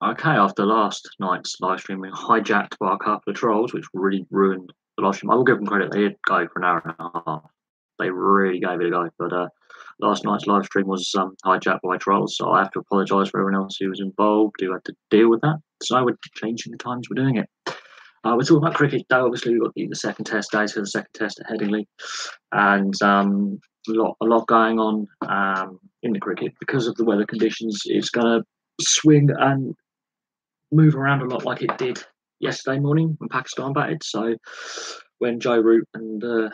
Okay, after last night's live stream, we hijacked by a couple of trolls, which really ruined the live stream. I will give them credit; they did go for an hour and a half. They really gave it a go. But last night's live stream was hijacked by trolls, so I have to apologise for everyone else who was involved, who had to deal with that. So we're changing the times we're doing it. We're talking about cricket today. Obviously, we've got the second test days for the second test at Headingley, and a lot going on in the cricket because of the weather conditions. It's going to swing and move around a lot like it did yesterday morning when Pakistan batted. So when Joe Root and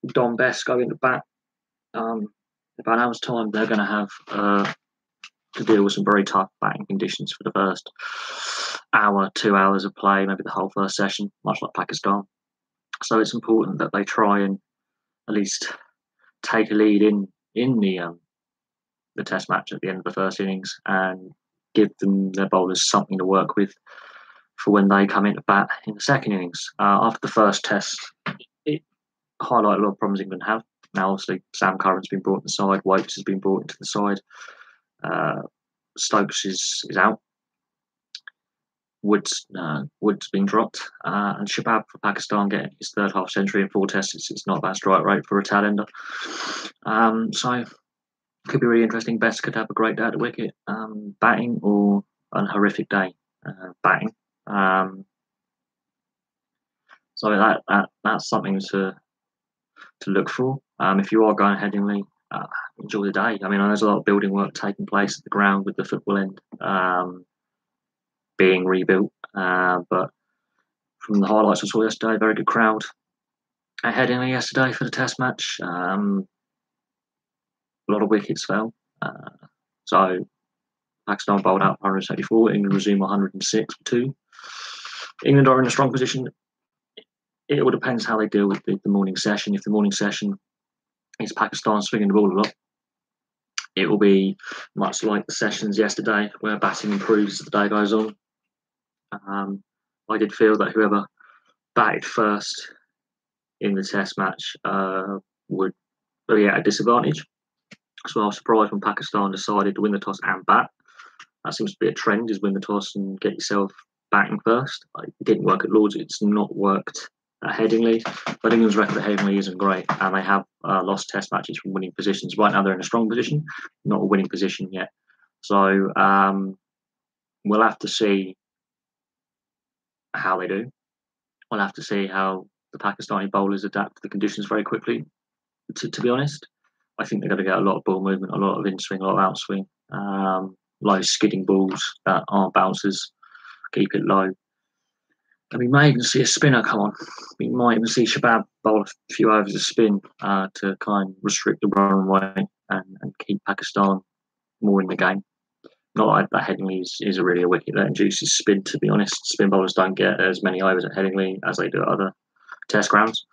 Don Best go into bat, about an hour's time, they're going to have to deal with some very tough batting conditions for the first hour, 2 hours of play, maybe the whole first session, much like Pakistan. So it's important that they try and at least take a lead in the test match at the end of the first innings and give them their bowlers something to work with for when they come into bat in the second innings. After the first test, it highlighted a lot of problems England have. Now, obviously, Sam Curran's been brought to the side, Wokes has been brought into the side, Stokes is out, Wood's been dropped, and Shabab for Pakistan getting his third half century in 4 tests. It's not a bad strike rate for a tail ender. So could be really interesting. Best could have a great day at the wicket, batting, or a horrific day batting. So that's something to look for. If you are going Headingley, enjoy the day. I mean, there's a lot of building work taking place at the ground with the football end being rebuilt. But from the highlights I saw yesterday, very good crowd at Headingley yesterday for the test match. A lot of wickets fell. So Pakistan bowled out 174, England resumed 106 for 2. England are in a strong position. It all depends how they deal with the morning session. If the morning session is Pakistan swinging the ball a lot, it will be much like the sessions yesterday, where batting improves as the day goes on. I did feel that whoever batted first in the test match would be at a disadvantage. So I was surprised when Pakistan decided to win the toss and bat. That seems to be a trend, is win the toss and get yourself batting first. It didn't work at Lords. It's not worked at Headingley. But England's record at Headingley isn't great, and they have lost test matches from winning positions. Right now they're in a strong position, not a winning position yet. So we'll have to see how they do. We'll have to see how the Pakistani bowlers adapt to the conditions very quickly. To be honest, I think they're going to get a lot of ball movement, a lot of in-swing, a lot of outswing, low skidding balls that aren't bouncers, keep it low. And we may even see a spinner come on. We might even see Shabab bowl a few overs of spin to kind of restrict the run rate and keep Pakistan more in the game. Not like that Headingley is really a wicket that induces spin, to be honest. Spin bowlers don't get as many overs at Headingley as they do at other test grounds.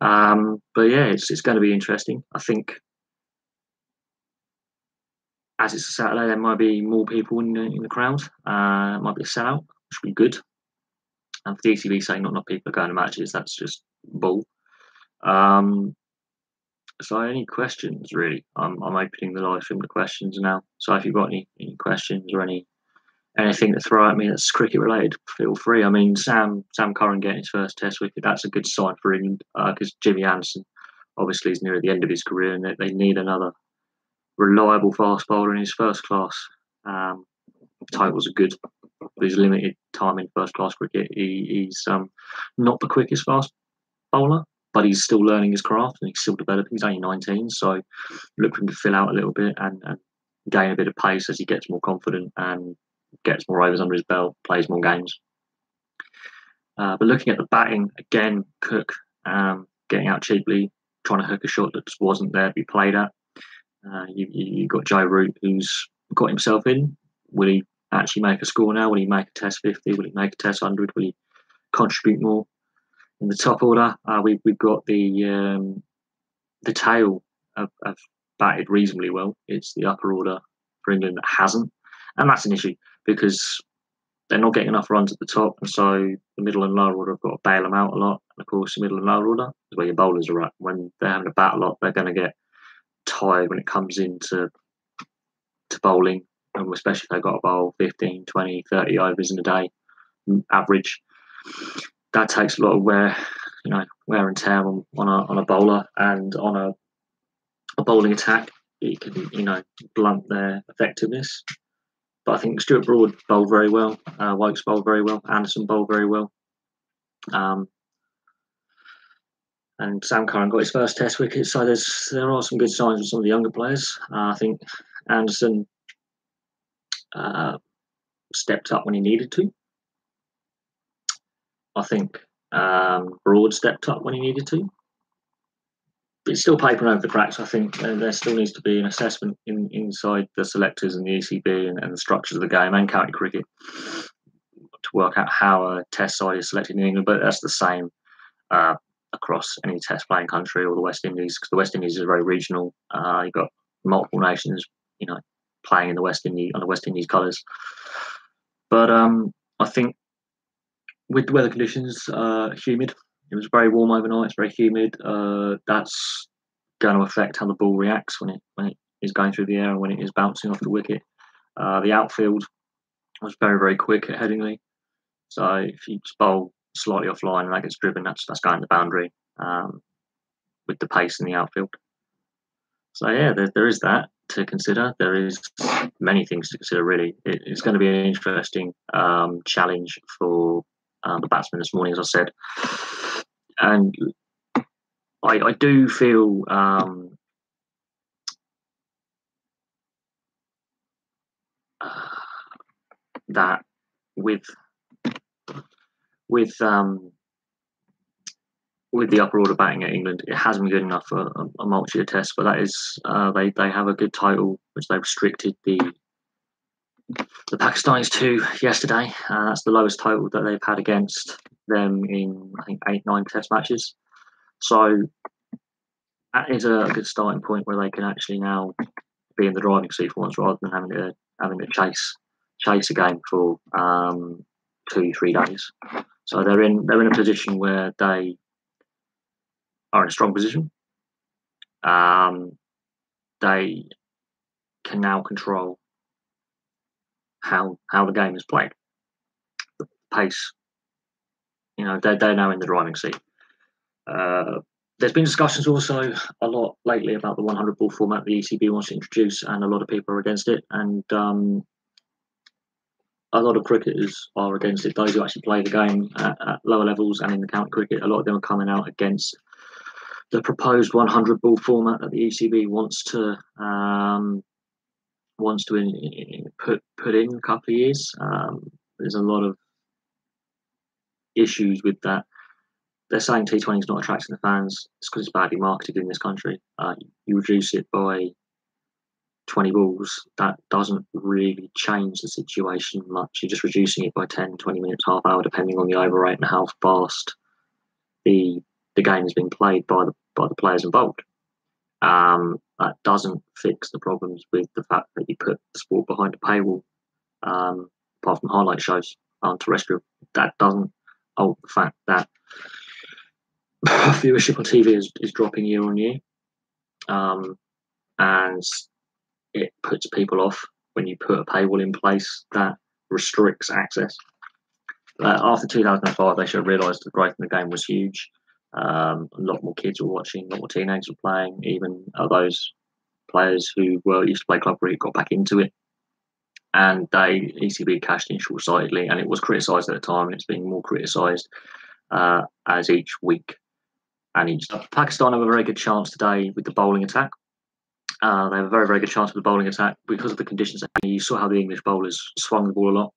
But yeah, it's going to be interesting. I think as it's a Saturday, there might be more people in the crowd. It might be a sellout, which would be good. And for the ECB saying not enough people are going to matches, that's just bull. So any questions, really? I'm opening the live stream to questions now. So if you've got any questions or anything to throw at me that's cricket related, feel free. I mean, Sam Curran getting his first test wicket, that's a good sign for England, because Jimmy Anderson obviously is near the end of his career, and they need another reliable fast bowler in his first class. Totals are good. His limited time in first class cricket, he's not the quickest fast bowler, but he's still learning his craft and he's still developing. He's only 19, so look for him to fill out a little bit and gain a bit of pace as he gets more confident and gets more overs under his belt, plays more games. But looking at the batting, again, Cook getting out cheaply, trying to hook a shot that just wasn't there to be played at. You've got Joe Root, who's got himself in. Will he actually make a score now? Will he make a test 50? Will he make a test 100? Will he contribute more? In the top order, we've got the tail have batted reasonably well. It's the upper order for England that hasn't, and that's an issue because they're not getting enough runs at the top, and so the middle and lower order have got to bail them out a lot. And of course, the middle and lower order is where your bowlers are at. When they're having to bat a lot, they're going to get tired when it comes into bowling, and especially if they've got to bowl 15, 20, 30 overs in a day, average. That takes a lot of wear and tear on a bowler, and on a bowling attack, it can blunt their effectiveness. But I think Stuart Broad bowled very well, Wokes bowled very well, Anderson bowled very well, and Sam Curran got his first Test wicket. So there are some good signs with some of the younger players. I think Anderson stepped up when he needed to. I think Broad stepped up when he needed to. But it's still papering over the cracks. I think there still needs to be an assessment inside the selectors and the ECB and the structures of the game and county cricket to work out how a Test side is selected in England. But that's the same across any Test playing country or the West Indies, because the West Indies is very regional. You've got multiple nations, playing in the West Indies on the West Indies colours. But I think with the weather conditions, humid. It was very warm overnight. It's very humid. That's going to affect how the ball reacts when it is going through the air and when it is bouncing off the wicket. The outfield was very, very quick at Headingley. So if you just bowl slightly offline and that gets driven, that's going to boundary with the pace in the outfield. So yeah, there is that to consider. There is many things to consider, really. It's going to be an interesting challenge for the batsmen this morning, as I said. And I do feel that with the upper order batting at England, it hasn't been good enough for a multi-year Test. But that is they have a good total, which they restricted the Pakistanis to yesterday. That's the lowest total that they've had against them in, I think, 8-9 Test matches. So that is a good starting point where they can actually now be in the driving seat for once, rather than having to chase a game for 2-3 days. So they're in a position where they are in a strong position. They can now control how the game is played. The pace, they're now in the driving seat. There's been discussions also a lot lately about the 100 ball format the ECB wants to introduce, and a lot of people are against it. And a lot of cricketers are against it. Those who actually play the game at lower levels and in the county cricket, a lot of them are coming out against the proposed 100 ball format that the ECB wants to put in a couple of years. There's a lot of issues with that. They're saying T20 is not attracting the fans. It's because it's badly marketed in this country. You reduce it by 20 balls, that doesn't really change the situation much. You're just reducing it by 10, 20 minutes, half hour, depending on the over rate and how fast the game is being played by the players involved. That doesn't fix the problems with the fact that you put the sport behind a paywall, apart from highlight shows on terrestrial. That doesn't alter the fact that viewership on TV is dropping year on year, and it puts people off when you put a paywall in place that restricts access. After 2005, they should have realised the growth in the game was huge. A lot more kids were watching, a lot more teenagers were playing. Even those players who used to play club cricket got back into it. And ECB cashed in short-sightedly, and it was criticised at the time, and it's being more criticised as each week and each. Pakistan have a very good chance today with the bowling attack. They have a very, very good chance with the bowling attack because of the conditions. You saw how the English bowlers swung the ball a lot.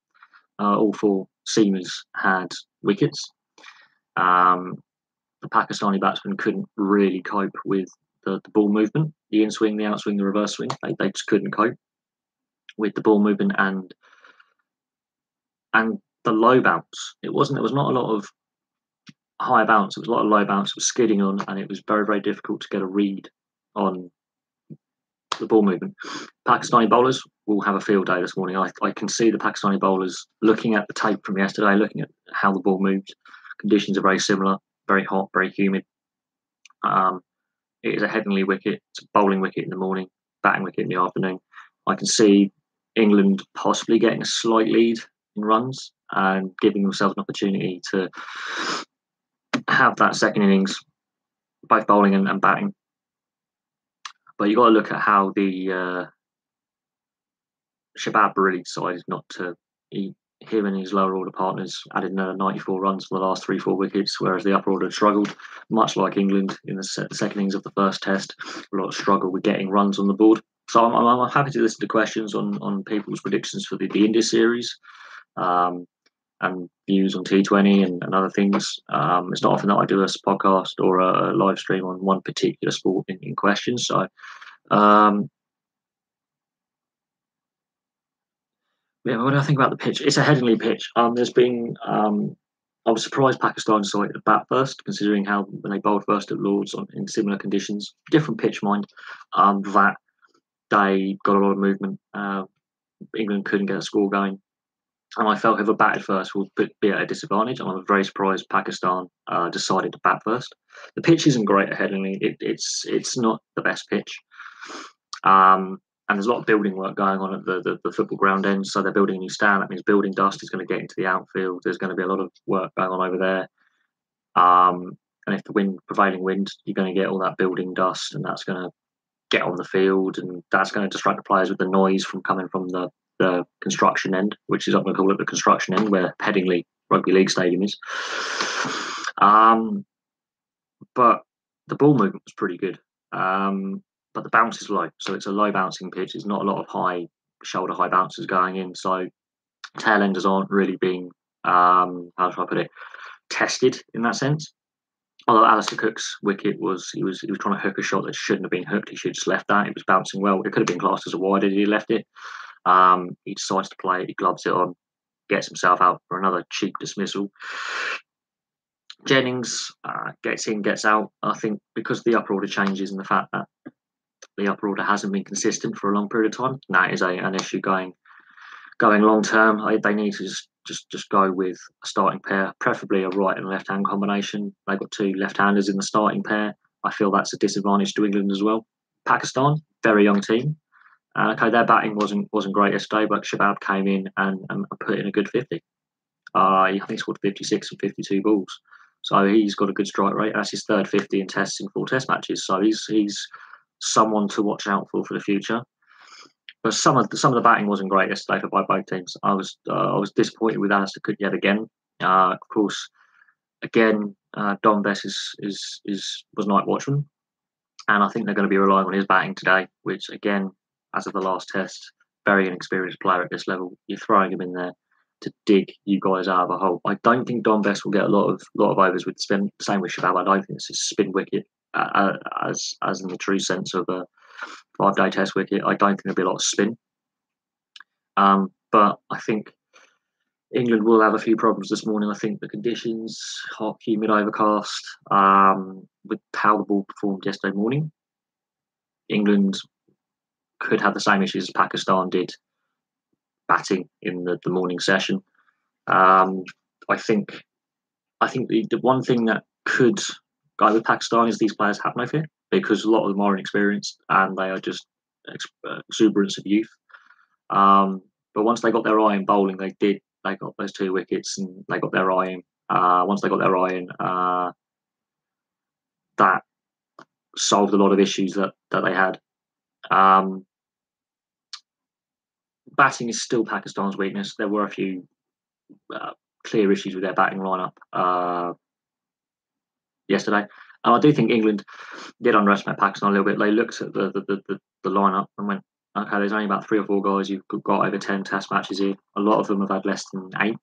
All 4 seamers had wickets. The Pakistani batsmen couldn't really cope with the ball movement, the in-swing, the outswing, the reverse swing. They just couldn't cope with the ball movement and the low bounce. There was not a lot of high bounce. It was a lot of low bounce. It was skidding on, and it was very, very difficult to get a read on the ball movement. Pakistani bowlers will have a field day this morning. I can see the Pakistani bowlers looking at the tape from yesterday, looking at how the ball moved. Conditions are very similar, very hot, very humid. It is a heavenly wicket. It's a bowling wicket in the morning, batting wicket in the afternoon. I can see England possibly getting a slight lead in runs and giving themselves an opportunity to have that second innings, both bowling and batting. But you've got to look at how the Shabab really decided not to. Him and his lower order partners added another 94 runs for the last 3-4 wickets, whereas the upper order had struggled, much like England in the second innings of the first test. A lot of struggle with getting runs on the board. So I'm happy to listen to questions on people's predictions for the India series and views on T20 and other things. It's not often that I do a podcast or a live stream on one particular sport in question. So yeah, what do I think about the pitch? It's a Headingley pitch. There's been I was surprised Pakistan decided to bat first, considering how when they bowled first at Lords in similar conditions, different pitch, mind. That they got a lot of movement. England couldn't get a score going, and I felt whoever batted first would be at a disadvantage. And I'm very surprised Pakistan decided to bat first. The pitch isn't great at Headingley. It's not the best pitch. And there's a lot of building work going on at the football ground end. So they're building a new stand. That means building dust is going to get into the outfield. There's going to be a lot of work going on over there. And if the prevailing wind, you're going to get all that building dust, and that's going to get on the field, and that's going to distract the players with the noise from coming from the construction end, which is I'm going to call it the construction end, where Headingley Rugby League Stadium is. But the ball movement was pretty good. But the bounce is low, so it's a low bouncing pitch. There's not a lot of shoulder high bounces going in, so tail enders aren't really being how should I put it, tested in that sense. Although Alistair Cook's wicket was he was trying to hook a shot that shouldn't have been hooked. He should have just left that. It was bouncing well. It could have been classed as a wide had he left it. He decides to play it. He gloves it on, gets himself out for another cheap dismissal. Jennings gets in, gets out. I think because the upper order changes and the fact that the upper order hasn't been consistent for a long period of time, that is an issue going long term. They need to just go with a starting pair, preferably a right and left hand combination. They've got two left-handers in the starting pair. I feel that's a disadvantage to England as well. Pakistan, very young team. Okay, their batting wasn't great yesterday, but Shabab came in and put in a good 50. I think he scored 56 and 52 balls. So he's got a good strike rate. That's his third 50 in tests in 4 test matches. So he's someone to watch out for the future. But some of the batting wasn't great yesterday by both teams. I was disappointed with Alistair Cook yet again. Of course, again, Don Bess was night watchman, and I think they're going to be relying on his batting today. Which again, as of the last test, very inexperienced player at this level. You're throwing him in there to dig you guys out of a hole. I don't think Don Bess will get a lot of overs with spin. Same with Shabab. I don't think it's a spin wicket as in the true sense of a 5-day test wicket. I don't think there'll be a lot of spin. But I think England will have a few problems this morning. I think the conditions, hot, humid, overcast, with how the ball performed yesterday morning, England could have the same issues as Pakistan did batting in the morning session. I think the one thing that could go with Pakistan is these players have no fear, because a lot of them are inexperienced and they are just exuberance of youth. But once they got their eye in bowling, they got those 2 wickets and they got their eye in. Once they got their eye in, that solved a lot of issues that they had. Batting is still Pakistan's weakness. There were a few clear issues with their batting lineup yesterday. And I do think England did underestimate Pakistan a little bit. They looked at the lineup and went, okay, there's only about 3 or 4 guys who've got over 10 test matches here. A lot of them have had less than 8.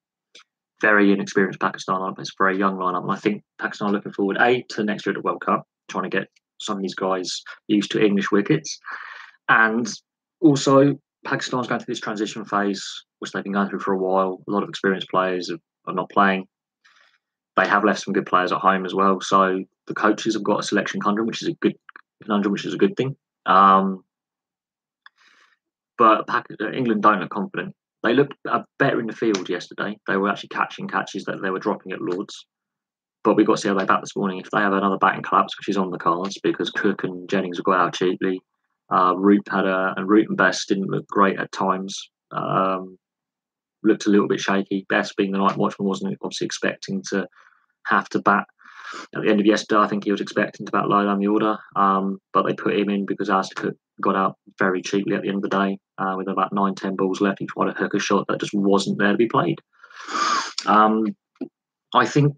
Very inexperienced Pakistan lineup. It's a very young lineup. And I think Pakistan are looking forward, to next year at the World Cup, trying to get some of these guys used to English wickets. And also, Pakistan's going through this transition phase, which they've been going through for a while. A lot of experienced players are not playing. They have left some good players at home as well. So the coaches have got a selection conundrum, which is a good thing. But England don't look confident. They looked better in the field yesterday. They were actually catching catches that they were dropping at Lords. But we've got to see how they bat this morning. If they have another batting collapse, which is on the cards, because Cook and Jennings have got out cheaply. Root and Best didn't look great at times. Looked a little bit shaky. Best, being the night watchman, wasn't obviously expecting to have to bat at the end of yesterday. I think he was expecting to bat low down the order, but they put him in because Alistair Cook got out very cheaply at the end of the day with about 9-10 balls left. He tried to hook a shot that just wasn't there to be played. I think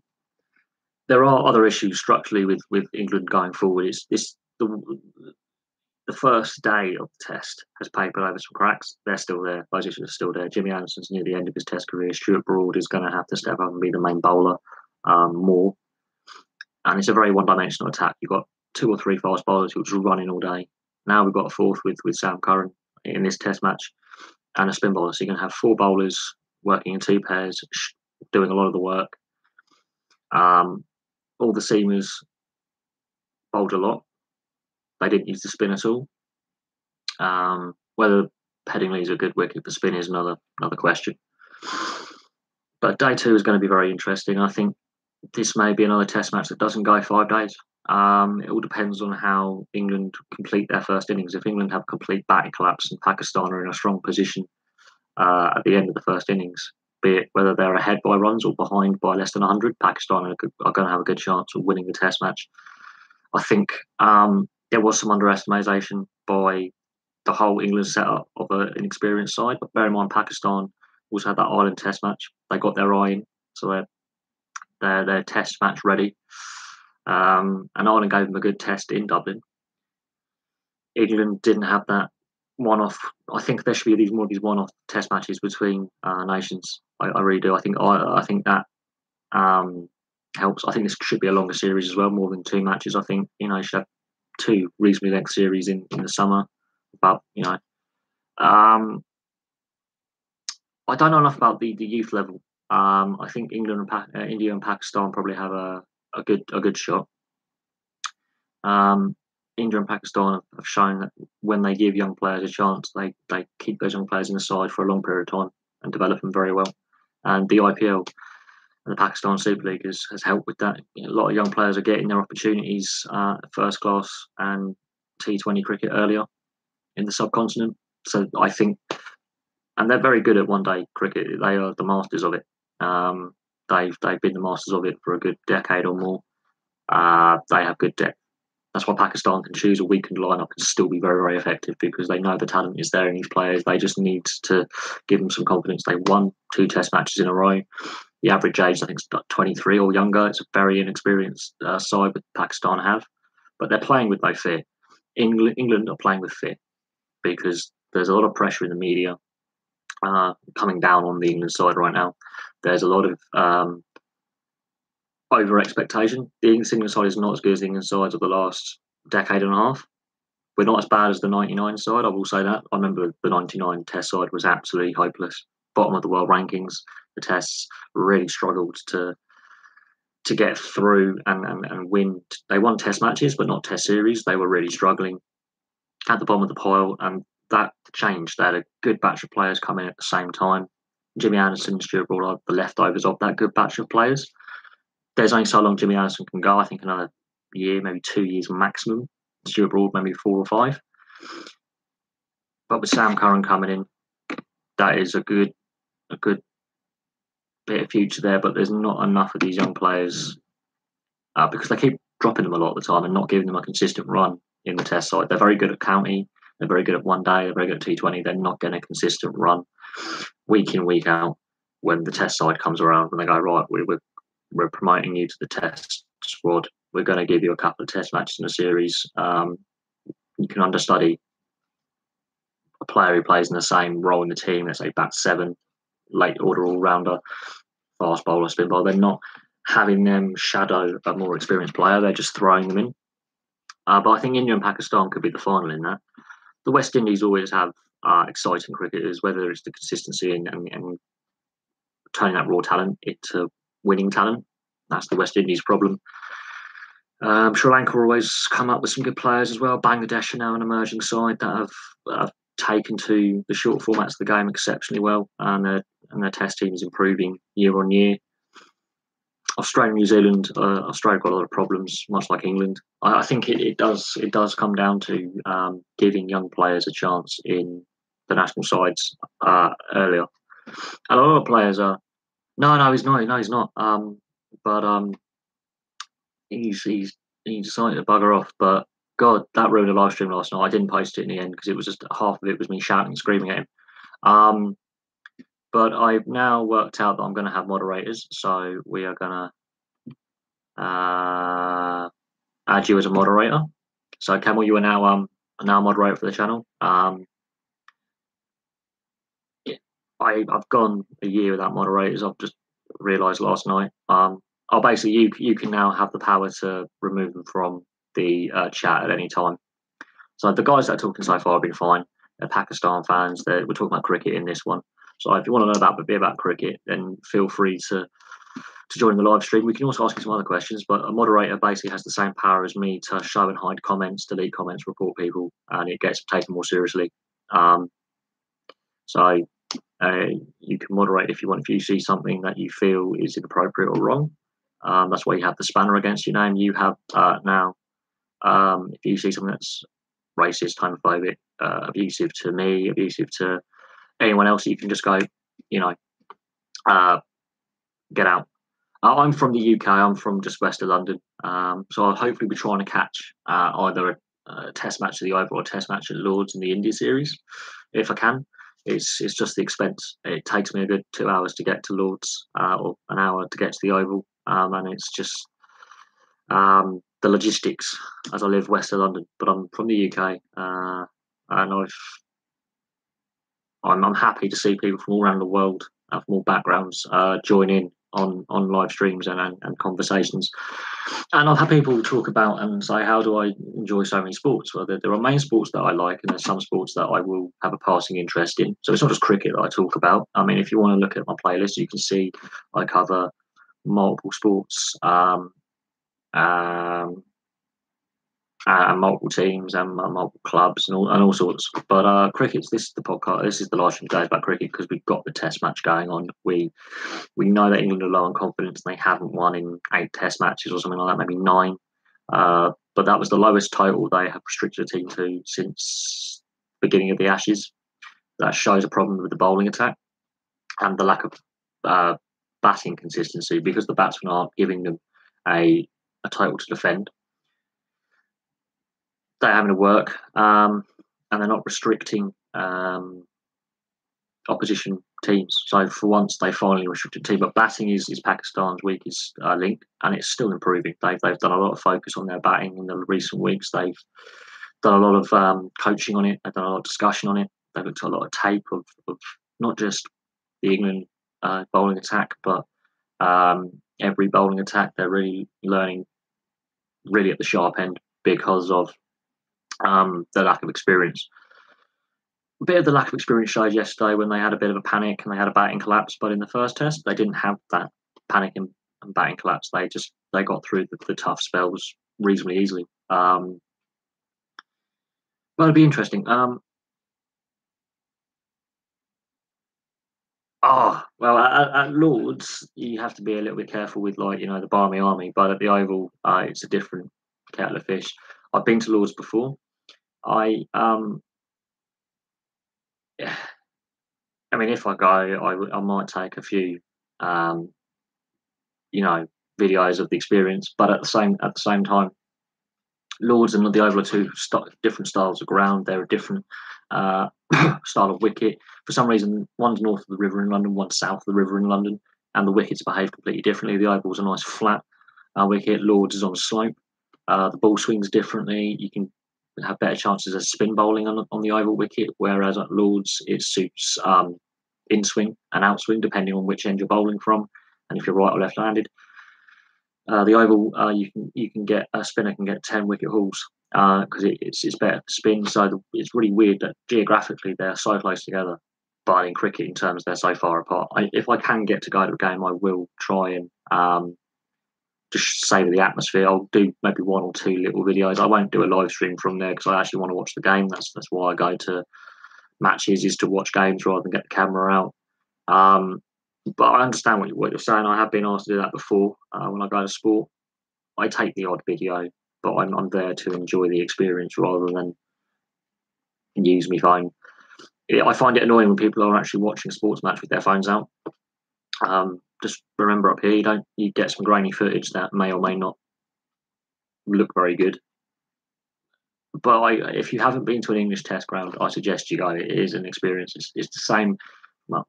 there are other issues structurally with England going forward. It's the first day of the test has papered over some cracks. They're still there. Those issues are still there. Jimmy Anderson's near the end of his test career. Stuart Broad is going to have to step up and be the main bowler more. And it's a very one-dimensional attack. You've got 2 or 3 fast bowlers who are just running all day. Now we've got a fourth with Sam Curran in this test match and a spin bowler. So you're going to have 4 bowlers working in 2 pairs, doing a lot of the work. All the seamers bowled a lot. They didn't use the spin at all. Whether Headingley's a good wicket for spin is another question. But day 2 is going to be very interesting. I think this may be another test match that doesn't go 5 days. It all depends on how England complete their first innings. If England have complete batting collapse and Pakistan are in a strong position at the end of the first innings, be it whether they're ahead by runs or behind by less than 100, Pakistan are going to have a good chance of winning the test match. I think there was some underestimation by the whole England setup of an inexperienced side. But bear in mind, Pakistan also had that Ireland test match. They got their eye in, so they're test match ready. And Ireland gave them a good test in Dublin. England didn't have that one-off. I think there should be more of these one-off test matches between nations. I really do. I think that helps. I think this should be a longer series as well, more than 2 matches. I think you should have 2 reasonably length series in the summer. But I don't know enough about the youth level. I think India and Pakistan probably have a good shot. India and Pakistan have shown that when they give young players a chance, they keep those young players in the side for a long period of time and develop them very well. And the IPL and the Pakistan Super League has helped with that. A lot of young players are getting their opportunities first class and T20 cricket earlier in the subcontinent. So I think, and they're very good at one-day cricket. They are the masters of it. They've been the masters of it for a good decade or more. They have good depth. That's why Pakistan can choose a weakened lineup and still be very, very effective because they know the talent is there in these players. They just need to give them some confidence. They won 2 test matches in a row. The average age, I think, is 23 or younger. It's a very inexperienced side that Pakistan have, but they're playing with no fear. England are playing with fear because there's a lot of pressure in the media coming down on the England side right now. There's a lot of over expectation. The England side is not as good as the England sides of the last decade and a half. We're not as bad as the 99 side, I will say that. I remember the 99 test side was absolutely hopeless. Bottom of the world rankings. The tests really struggled to get through and win. They won test matches, but not test series. They were really struggling at the bottom of the pile, and that changed. They had a good batch of players come in at the same time. Jimmy Anderson and Stuart Broad are the leftovers of that good batch of players. There's only so long Jimmy Anderson can go. I think another year, maybe 2 years maximum. Stuart Broad, maybe 4 or 5. But with Sam Curran coming in, that is a good bit of future there. But there's not enough of these young players because they keep dropping them a lot of the time and not giving them a consistent run in the test side. They're very good at county. They're very good at one day. They're very good at T20. They're not getting a consistent run week in, week out when the test side comes around and they go, right, we're promoting you to the test squad. We're going to give you a couple of test matches in a series. You can understudy a player who plays in the same role in the team. Let's say bat 7, late order all-rounder, fast bowler, spin bowler. They're not having them shadow a more experienced player. They're just throwing them in. But I think India and Pakistan could be the final in that. The West Indies always have exciting cricketers, whether it's the consistency and turning that raw talent into winning talent. That's the West Indies problem. Sri Lanka always come up with some good players as well. Bangladesh are now an emerging side that have taken to the short formats of the game exceptionally well, and their test team is improving year on year. Australia and New Zealand, Australia got a lot of problems, much like England. I think it does come down to giving young players a chance in the national sides earlier. And a lot of players are no, he's not. No, he's not. But he's decided to bugger off. But God, that ruined a live stream last night. I didn't post it in the end because it was just half of it was me shouting and screaming at him. But I've now worked out that I'm going to have moderators, so we are going to add you as a moderator. So Camel, you are now a moderator for the channel. I've gone a year without moderators. I've just realised last night. Basically you can now have the power to remove them from the chat at any time. So the guys that are talking so far have been fine. They're Pakistan fans. We're talking about cricket in this one. So if you want to know a bit about cricket, then feel free to join the live stream. We can also ask you some other questions, but a moderator basically has the same power as me to show and hide comments, delete comments, report people, and it gets taken more seriously. So you can moderate if you want. If you see something that you feel is inappropriate or wrong, that's why you have the spanner against your name. You have now, if you see something that's racist, homophobic, abusive to me, abusive to anyone else, you can just go, get out. I'm from the UK. I'm from just west of London. So I'll hopefully be trying to catch either a test match at the Oval or a test match at Lords in the India series, if I can. It's just the expense. It takes me a good 2 hours to get to Lords, or an hour to get to the Oval, and it's just the logistics. As I live west of London, but I'm from the UK, and I'm happy to see people from all around the world, from all backgrounds, join in on live streams and conversations. And I've had people talk about and say, how do I enjoy so many sports? Well, there are main sports that I like, and there's some sports that I will have a passing interest in. So it's not just cricket that I talk about. I mean, if you want to look at my playlist, you can see I cover multiple sports, and multiple teams and multiple clubs and all sorts. But cricket's, this is the podcast. This is the live stream today about cricket because we've got the test match going on. We know that England are low on confidence and they haven't won in 8 test matches or something like that, maybe 9. But that was the lowest total they have restricted a team to since the beginning of the Ashes. That shows a problem with the bowling attack and the lack of batting consistency because the batsmen aren't giving them a total to defend. They're having to work, and they're not restricting opposition teams. So for once, they finally restricted team. But batting is Pakistan's weakest link, and it's still improving. They've done a lot of focus on their batting in the recent weeks. They've done a lot of coaching on it. They've done a lot of discussion on it. They've looked at a lot of tape of not just the England bowling attack, but every bowling attack. They're really learning really at the sharp end because of the lack of experience. A bit of the lack of experience showed yesterday when they had a bit of a panic and they had a batting collapse. But in the first test, they didn't have that panic and batting collapse. They got through the tough spells reasonably easily. Well, it'd be interesting. At Lords, you have to be a little bit careful with, the Barmy Army. But at the Oval, it's a different kettle of fish. I've been to Lords before. I mean, if I go, I might take a few, videos of the experience. But at the same time, Lords and the Oval are two different styles of ground. They're a different style of wicket. For some reason, one's north of the river in London, one's south of the river in London, and the wickets behave completely differently. The Oval's a nice flat wicket. Lords is on a slope. The ball swings differently. You can have better chances of spin bowling on the Oval wicket, whereas at Lords it suits in swing and outswing depending on which end you're bowling from, and if you're right or left-handed. The Oval, you can get a spinner can get 10 wicket hauls because it's better to spin. So it's really weird that geographically they're so close together, but in cricket, in terms, they're so far apart. If I can get to go to a game, I will try and just savour the atmosphere. I'll do maybe 1 or 2 little videos. I won't do a live stream from there because I actually want to watch the game. That's why I go to matches is to watch games rather than get the camera out. But I understand what you're saying. I have been asked to do that before when I go to sport. I take the odd video, but I'm there to enjoy the experience rather than use my phone. I find it annoying when people are actually watching a sports match with their phones out. Just remember up here, you get some grainy footage that may or may not look very good. But if you haven't been to an English test ground, I suggest you go. It is an experience. It's the same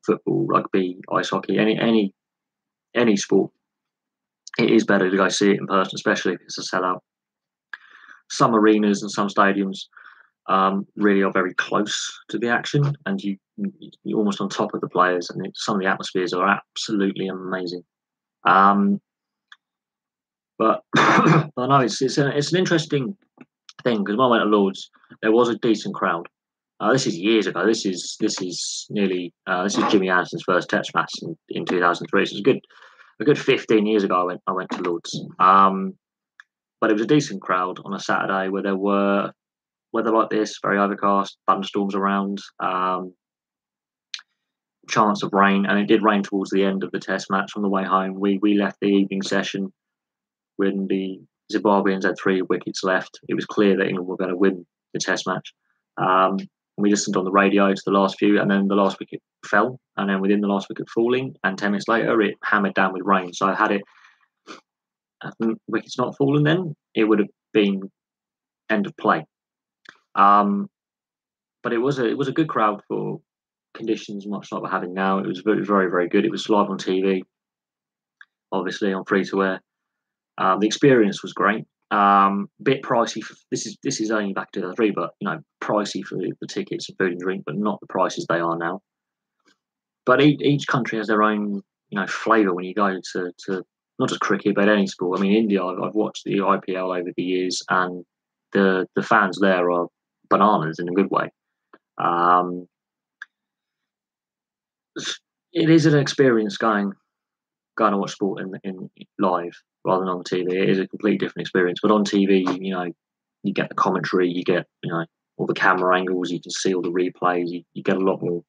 football, rugby, ice hockey, any sport. It is better to go see it in person, especially if it's a sellout. Some arenas and some stadiums really are very close to the action, and you're almost on top of the players, and some of the atmospheres are absolutely amazing. But I know it's an interesting thing because when I went to Lords, there was a decent crowd. This is years ago. This is nearly this is Jimmy Anderson's first Test match in 2003. So it's a good 15 years ago. I went to Lords. But it was a decent crowd on a Saturday where there were weather like this, very overcast, thunderstorms around, chance of rain, and it did rain towards the end of the Test match. On the way home, we left the evening session when the Zimbabweans had 3 wickets left. It was clear that England were going to win the Test match. We listened on the radio to the last few, and then the last wicket fell, and then within the last wicket falling, and 10 minutes later, it hammered down with rain. So had wickets not fallen, then it would have been end of play. But it was a good crowd for conditions much like we're having now. It was very, very, very good. It was live on TV, obviously on free to air. The experience was great. Bit pricey. This is only back to 2003, but pricey for the tickets and food and drink, but not the prices they are now. But each country has their own flavour when you go to not just cricket but any sport. I mean, India. I've watched the IPL over the years, and the fans there are bananas in a good way. It is an experience going to watch sport in live rather than on TV. It is a completely different experience. But on TV, you get the commentary, you get all the camera angles, you can see all the replays, you get a lot more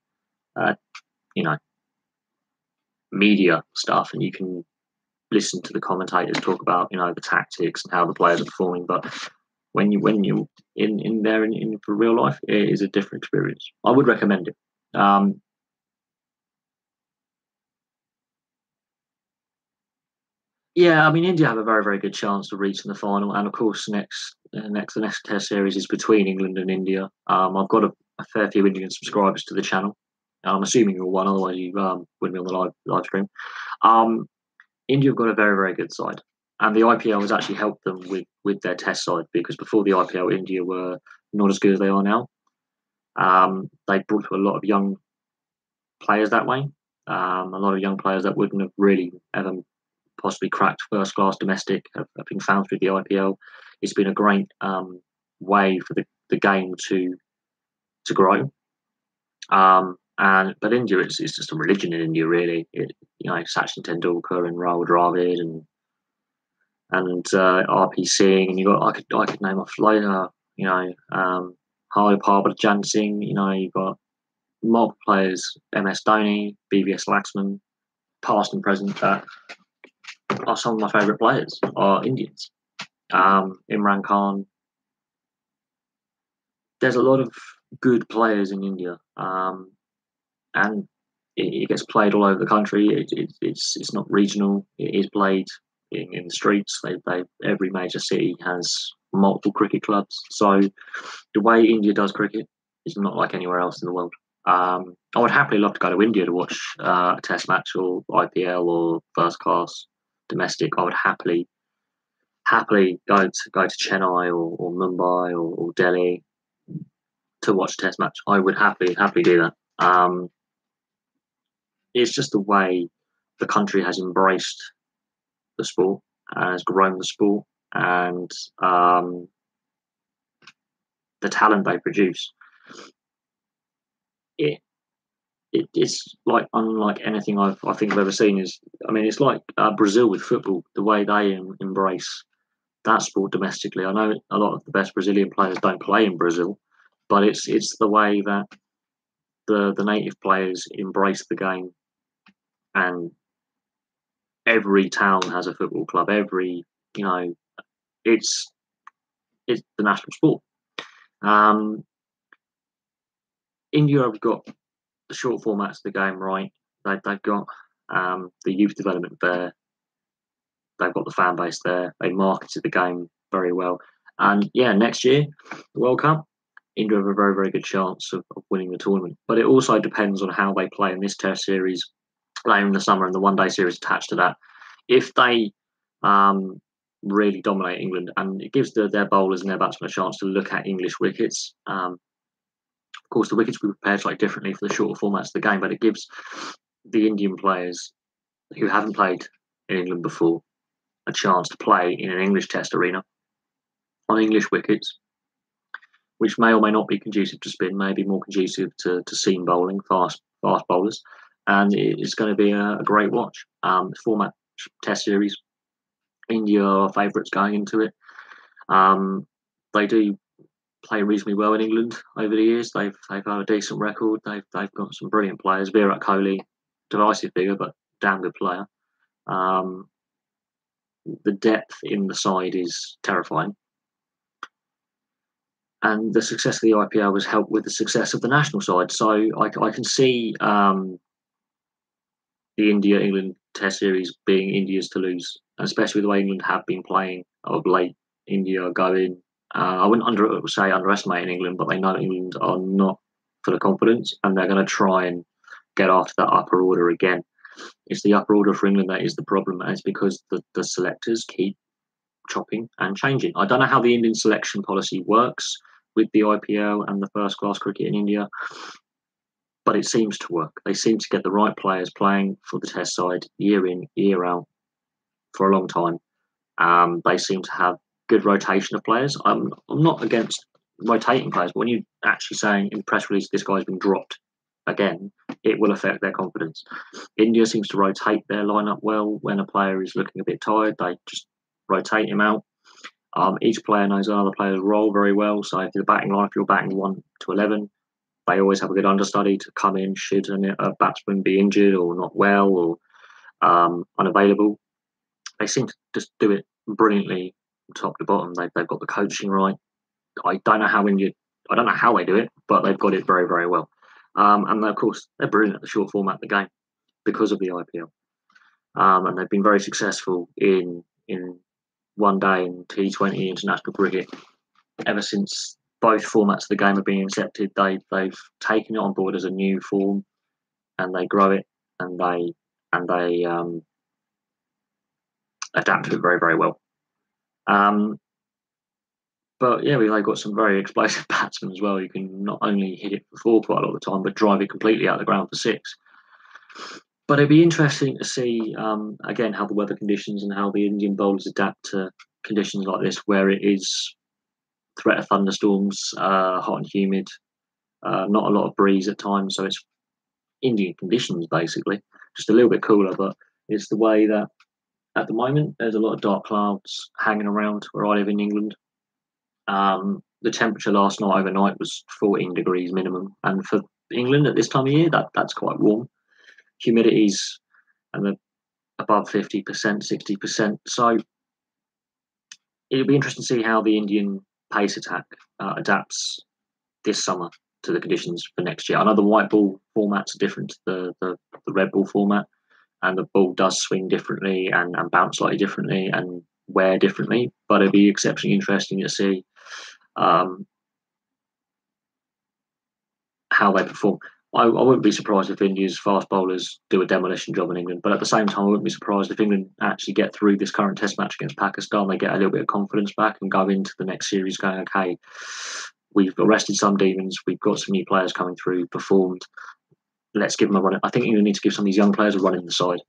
media stuff, and you can listen to the commentators talk about the tactics and how the players are performing. But when you're in there in for real life, it is a different experience. I would recommend it. Yeah, I mean, India have a very, very good chance of reaching the final, and of course, the next Test series is between England and India. I've got a fair few Indian subscribers to the channel. I'm assuming you're one, otherwise you wouldn't be on the live stream. India have got a very, very good side, and the IPL has actually helped them with their Test side, because before the IPL, India were not as good as they are now. They brought a lot of young players that way, a lot of young players that wouldn't have really ever possibly cracked first class domestic have been found through the IPL. It's been a great way for the game to grow. But India, it's just a religion in India, really. Sachin Tendulkar and Rahul Dravid and RP Singh, and I could name off later. Harbhajan Singh. You've got multiple players: MS Dhoni, BVS Laxman, past and present, that are some of my favourite players are Indians. Imran Khan. There's a lot of good players in India, and it gets played all over the country. It's not regional. It is played in the streets. Every major city has multiple cricket clubs. So the way India does cricket is not like anywhere else in the world. I would happily love to go to India to watch a Test match or IPL or first class domestic. I would happily go to Chennai or Mumbai or Delhi to watch a Test match. I would happily do that. It's just the way the country has embraced the sport and has grown the sport, and the talent they produce. It's like unlike anything I think I've ever seen. It's like Brazil with football. The way they embrace that sport domestically. I know a lot of the best Brazilian players don't play in Brazil, but it's the way that the native players embrace the game, and every town has a football club. It's the national sport. India have got the short formats of the game right. They've got the youth development there. They've got the fan base there. They marketed the game very well. And yeah, next year, the World Cup, India have a very, very good chance of winning the tournament. But it also depends on how they play in this Test series later in the summer and the one-day series attached to that. If they really dominate England, and it gives their bowlers and their batsmen a chance to look at English wickets. Of course, the wickets will be prepared slightly differently for the shorter formats of the game, but it gives the Indian players who haven't played in England before a chance to play in an English Test arena on English wickets, which may or may not be conducive to spin, may be more conducive to seam bowling, fast bowlers, and it's going to be a great watch. Format Test series, India are favourites going into it. They do play reasonably well in England over the years. They've had a decent record. They've got some brilliant players. Virat Kohli, divisive figure, but damn good player. The depth in the side is terrifying. And the success of the IPL was helped with the success of the national side. So I can see the India-England Test series being India's to lose, especially the way England have been playing of late. India are going. I wouldn't say underestimating England, but they know England are not full of confidence, and they're going to try and get after that upper order again. It's the upper order for England that is the problem, and it's because the selectors keep chopping and changing. I don't know how the Indian selection policy works with the IPL and the first class cricket in India, but it seems to work. They seem to get the right players playing for the Test side year in, year out for a long time. They seem to have good rotation of players. I'm not against rotating players, but when you're actually saying in the press release this guy's been dropped again, it will affect their confidence. India seems to rotate their lineup well. When a player is looking a bit tired, they just rotate him out. Each player knows another player's role very well. So if you're batting line, if you're batting 1 to 11, they always have a good understudy to come in should a batsman be injured or not well or unavailable. They seem to just do it brilliantly top to bottom. They've got the coaching right. I don't know how they do it, but they've got it very, very well. And of course, they're brilliant at the short format of the game because of the IPL. And they've been very successful in one day and T20 international cricket ever since both formats of the game have been accepted. They've taken it on board as a new form, and they grow it and they adapt to it very, very well. But yeah, they've got some very explosive batsmen as well. You can not only hit it for 4 quite a lot of the time, but drive it completely out of the ground for 6. But it'd be interesting to see, again, how the weather conditions and how the Indian bowlers adapt to conditions like this, where it is threat of thunderstorms, hot and humid, not a lot of breeze at times. So it's Indian conditions, basically. Just a little bit cooler, but it's the way that at the moment there's a lot of dark clouds hanging around where I live in England. The temperature last night overnight was 14 degrees minimum, and for England at this time of year, that's quite warm. Humidity's above 50%, 60%. So it'll be interesting to see how the Indian pace attack adapts this summer to the conditions for next year. I know the white ball formats are different to the red ball format, and the ball does swing differently and bounce slightly differently and wear differently, but it'll be exceptionally interesting to see how they perform. I wouldn't be surprised if India's fast bowlers do a demolition job in England, but at the same time, I wouldn't be surprised if England actually get through this current Test match against Pakistan. They get a little bit of confidence back and go into the next series going, okay, we've arrested some demons, we've got some new players coming through, performed. Let's give them a run. I think England need to give some of these young players a run in the side,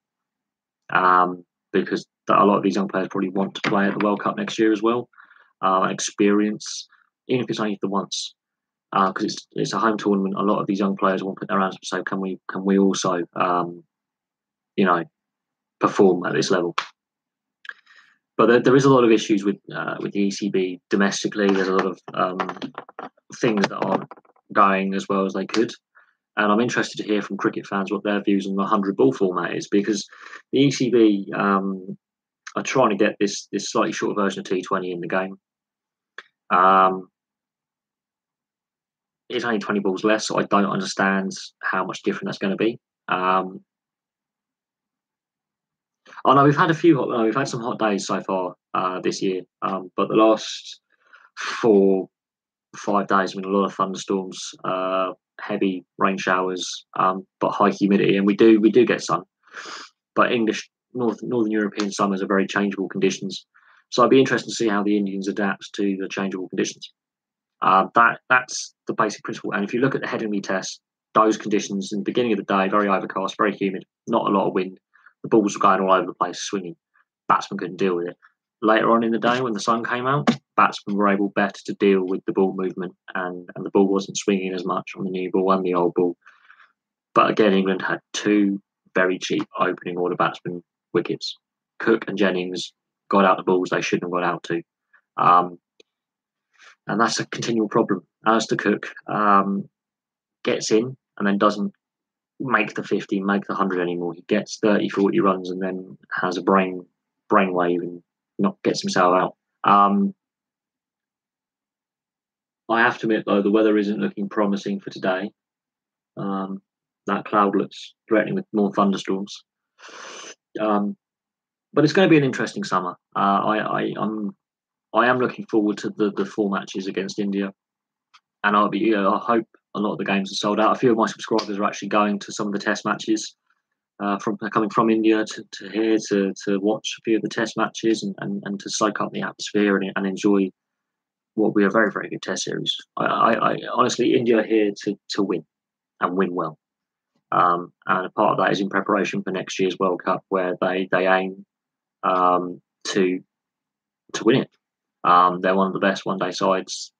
because a lot of these young players probably want to play at the World Cup next year as well. Experience, even if it's only for once, because it's a home tournament. A lot of these young players want to put their hands up and say, can we also perform at this level? But there is a lot of issues with the ECB domestically. There's a lot of things that aren't going as well as they could. And I'm interested to hear from cricket fans what their views on the 100-ball format is, because the ECB are trying to get this slightly shorter version of T20 in the game. It's only 20 balls less, so I don't understand how much different that's going to be. Oh no, we've had some hot days so far this year, but the last 4-5 days have been a lot of thunderstorms, heavy rain showers, but high humidity, and we do get sun. But Northern European summers are very changeable conditions, so I'd be interested to see how the Indians adapt to the changeable conditions. That's the basic principle. And if you look at the Headingley test, those conditions in the beginning of the day, very overcast, very humid, not a lot of wind. The balls were going all over the place, swinging. Batsmen couldn't deal with it. Later on in the day, when the sun came out, batsmen were able better to deal with the ball movement, and the ball wasn't swinging as much on the new ball and the old ball. But again, England had 2 very cheap opening order batsmen wickets. Cook and Jennings got out the balls they shouldn't have got out to. And that's a continual problem. Alistair Cook gets in and then doesn't make the 50, make the 100 anymore. He gets 30, 40 runs and then has a brainwave and not gets himself out. I have to admit, though, the weather isn't looking promising for today. That cloud looks threatening with more thunderstorms. But it's going to be an interesting summer. I am looking forward to the 4 matches against India, and I hope a lot of the games are sold out. A few of my subscribers are actually going to some of the Test matches, coming from India to here to watch a few of the Test matches and to soak up the atmosphere and enjoy what will be a very, very good Test series. I honestly, India are here to win and win well, and a part of that is in preparation for next year's World Cup, where they aim to win it. They're one of the best one-day sides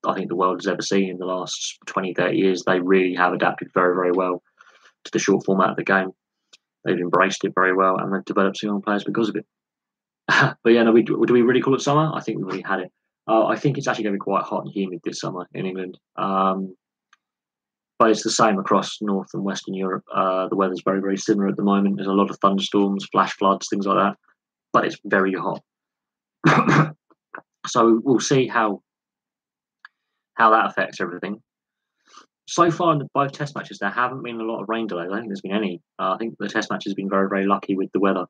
I think the world has ever seen in the last 20, 30 years. They really have adapted very, very well to the short format of the game. They've embraced it very well, and they've developed some young players because of it. But yeah, no, do we really call it summer? I think we already had it. I think it's actually going to be quite hot and humid this summer in England. But it's the same across North and Western Europe. The weather's very, very similar at the moment. There's a lot of thunderstorms, flash floods, things like that. But it's very hot. So we'll see how that affects everything. So far in both Test matches, there haven't been a lot of rain delays. I don't think there's been any. I think the Test match has been very, very lucky with the weather,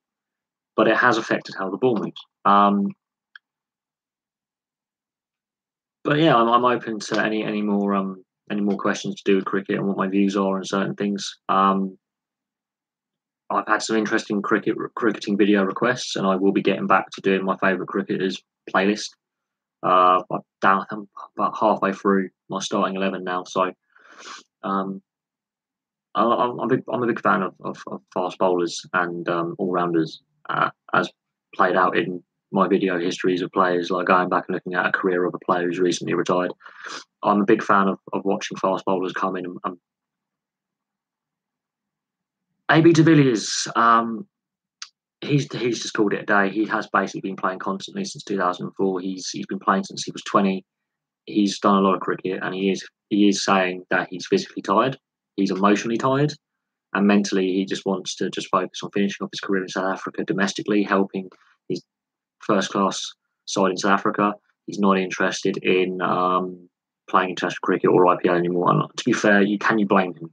but it has affected how the ball moves. But yeah, I'm open to any more questions to do with cricket and what my views are on certain things. I've had some interesting cricketing video requests, and I will be getting back to doing my favourite cricketers playlist. I'm about halfway through my starting 11 now, so I'm a big fan of fast bowlers and all-rounders, as played out in my video histories of players, like going back and looking at a career of a player who's recently retired. I'm a big fan of watching fast bowlers come in. AB de Villiers, he's just called it a day. He has basically been playing constantly since 2004. He's been playing since he was 20. He's done a lot of cricket, and he is saying that he's physically tired. He's emotionally tired, and mentally he just wants to focus on finishing off his career in South Africa domestically, helping his first class side in South Africa. He's not interested in playing international cricket or IPL anymore. And to be fair, can you blame him?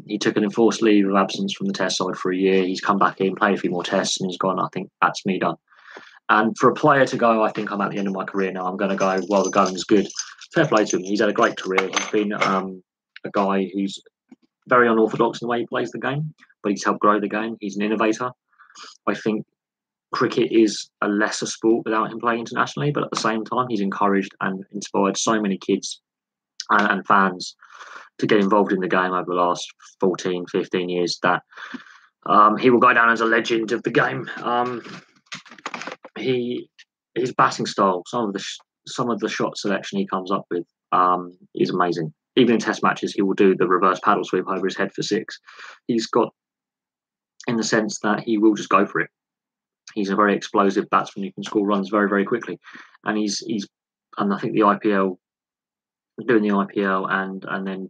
He took an enforced leave of absence from the Test side for a year. He's come back in, played a few more Tests, and he's gone, I think that's me done. And for a player to go, I think I'm at the end of my career now, I'm going to go while the going's good. Fair play to him. He's had a great career. He's been a guy who's very unorthodox in the way he plays the game, but he's helped grow the game. He's an innovator. I think cricket is a lesser sport without him playing internationally, but at the same time, he's encouraged and inspired so many kids and fans to get involved in the game over the last 14, 15 years that he will go down as a legend of the game. His batting style, some of the shot selection he comes up with is amazing. Even in Test matches, he will do the reverse paddle sweep over his head for 6. He's got, in the sense that he will just go for it. He's a very explosive batsman who can score runs very, very quickly, and and I think doing the IPL and then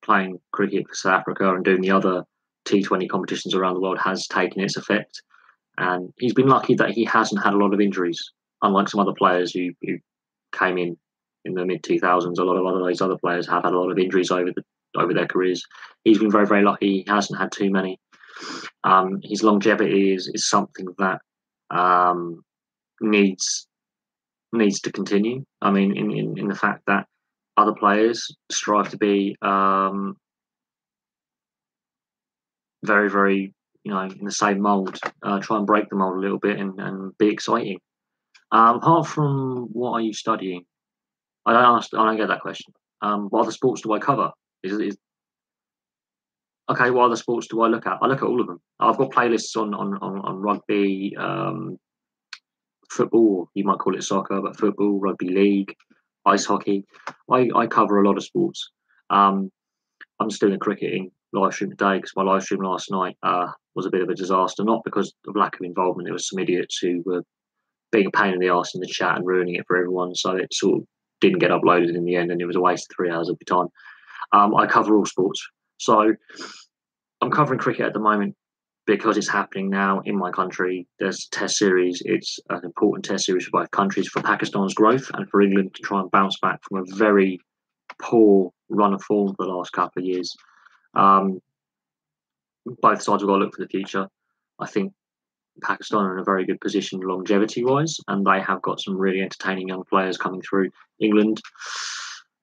playing cricket for South Africa and doing the other T20 competitions around the world has taken its effect. And he's been lucky that he hasn't had a lot of injuries, unlike some other players who came in the mid 2000s. A lot of those other players have had a lot of injuries over their careers. He's been very, very lucky. He hasn't had too many. His longevity is something that needs to continue. I mean, in the fact that other players strive to be very, very, in the same mould, try and break the mould a little bit and be exciting. Apart from what are you studying? I don't get that question. What other sports do I cover? Okay, what other sports do I look at? I look at all of them. I've got playlists on rugby, football, you might call it soccer, but football, rugby league, ice hockey. I cover a lot of sports. I'm just doing a cricketing live stream today because my live stream last night was a bit of a disaster, not because of lack of involvement. There was some idiots who were being a pain in the arse in the chat and ruining it for everyone. So it sort of didn't get uploaded in the end, and it was a waste of 3 hours of your time. I cover all sports. So I'm covering cricket at the moment because it's happening now in my country. There's a test series. It's an important test series for both countries, for Pakistan's growth and for England to try and bounce back from a very poor run of form for the last couple of years. Both sides have got to look for the future. I think Pakistan are in a very good position longevity-wise, and they have got some really entertaining young players coming through. England,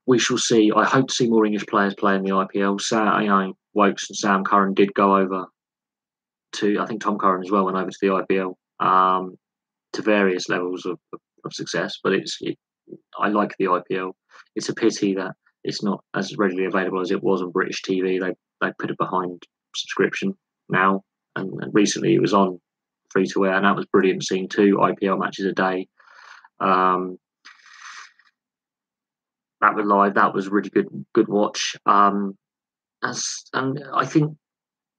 we shall see. I hope to see more English players play in the IPL. Wokes and Sam Curran did go over to, I think Tom Curran as well went over to the IPL to various levels of success. But I like the IPL. It's a pity that it's not as readily available as it was on British TV. They put it behind subscription now, and recently it was on free to air, and that was brilliant. Seeing 2 IPL matches a day. That was live. That was really good watch. And I think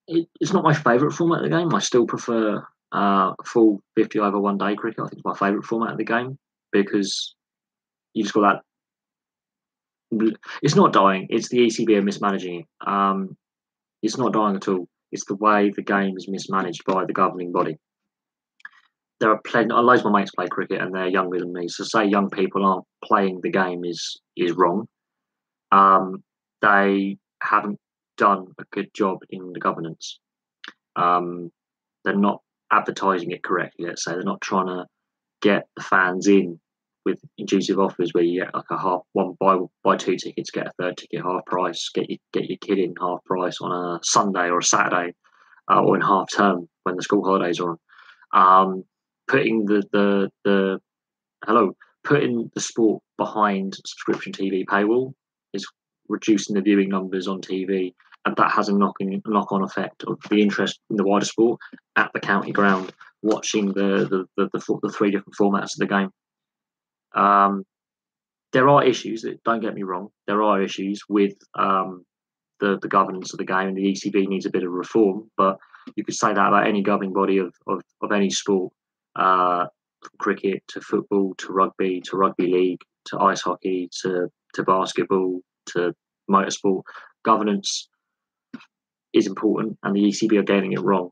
it's not my favourite format of the game. I still prefer full 50 over 1 day cricket. I think it's my favourite format of the game because you just got that. It's not dying. It's the ECB are mismanaging it. It's not dying at all. It's the way the game is mismanaged by the governing body. There are loads of my mates play cricket and they're younger than me. So say young people aren't playing the game is wrong. They haven't done a good job in the governance. They're not advertising it correctly. Let's say they're not trying to get the fans in with inducive offers where you get like a half one buy 2 tickets, get a 3rd ticket half price, get your kid in half price on a Sunday or a Saturday, or in half term when the school holidays are on. Putting putting the sport behind subscription TV paywall is reducing the viewing numbers on TV, and that has a knock-on effect of the interest in the wider sport at the county ground, watching the 3 different formats of the game. There are issues. Don't get me wrong. There are issues with the governance of the game, and the ECB needs a bit of reform. But you could say that about any governing body of any sport, from cricket to football to rugby league to ice hockey to basketball to motorsport. Governance is important, and the ECB are getting it wrong.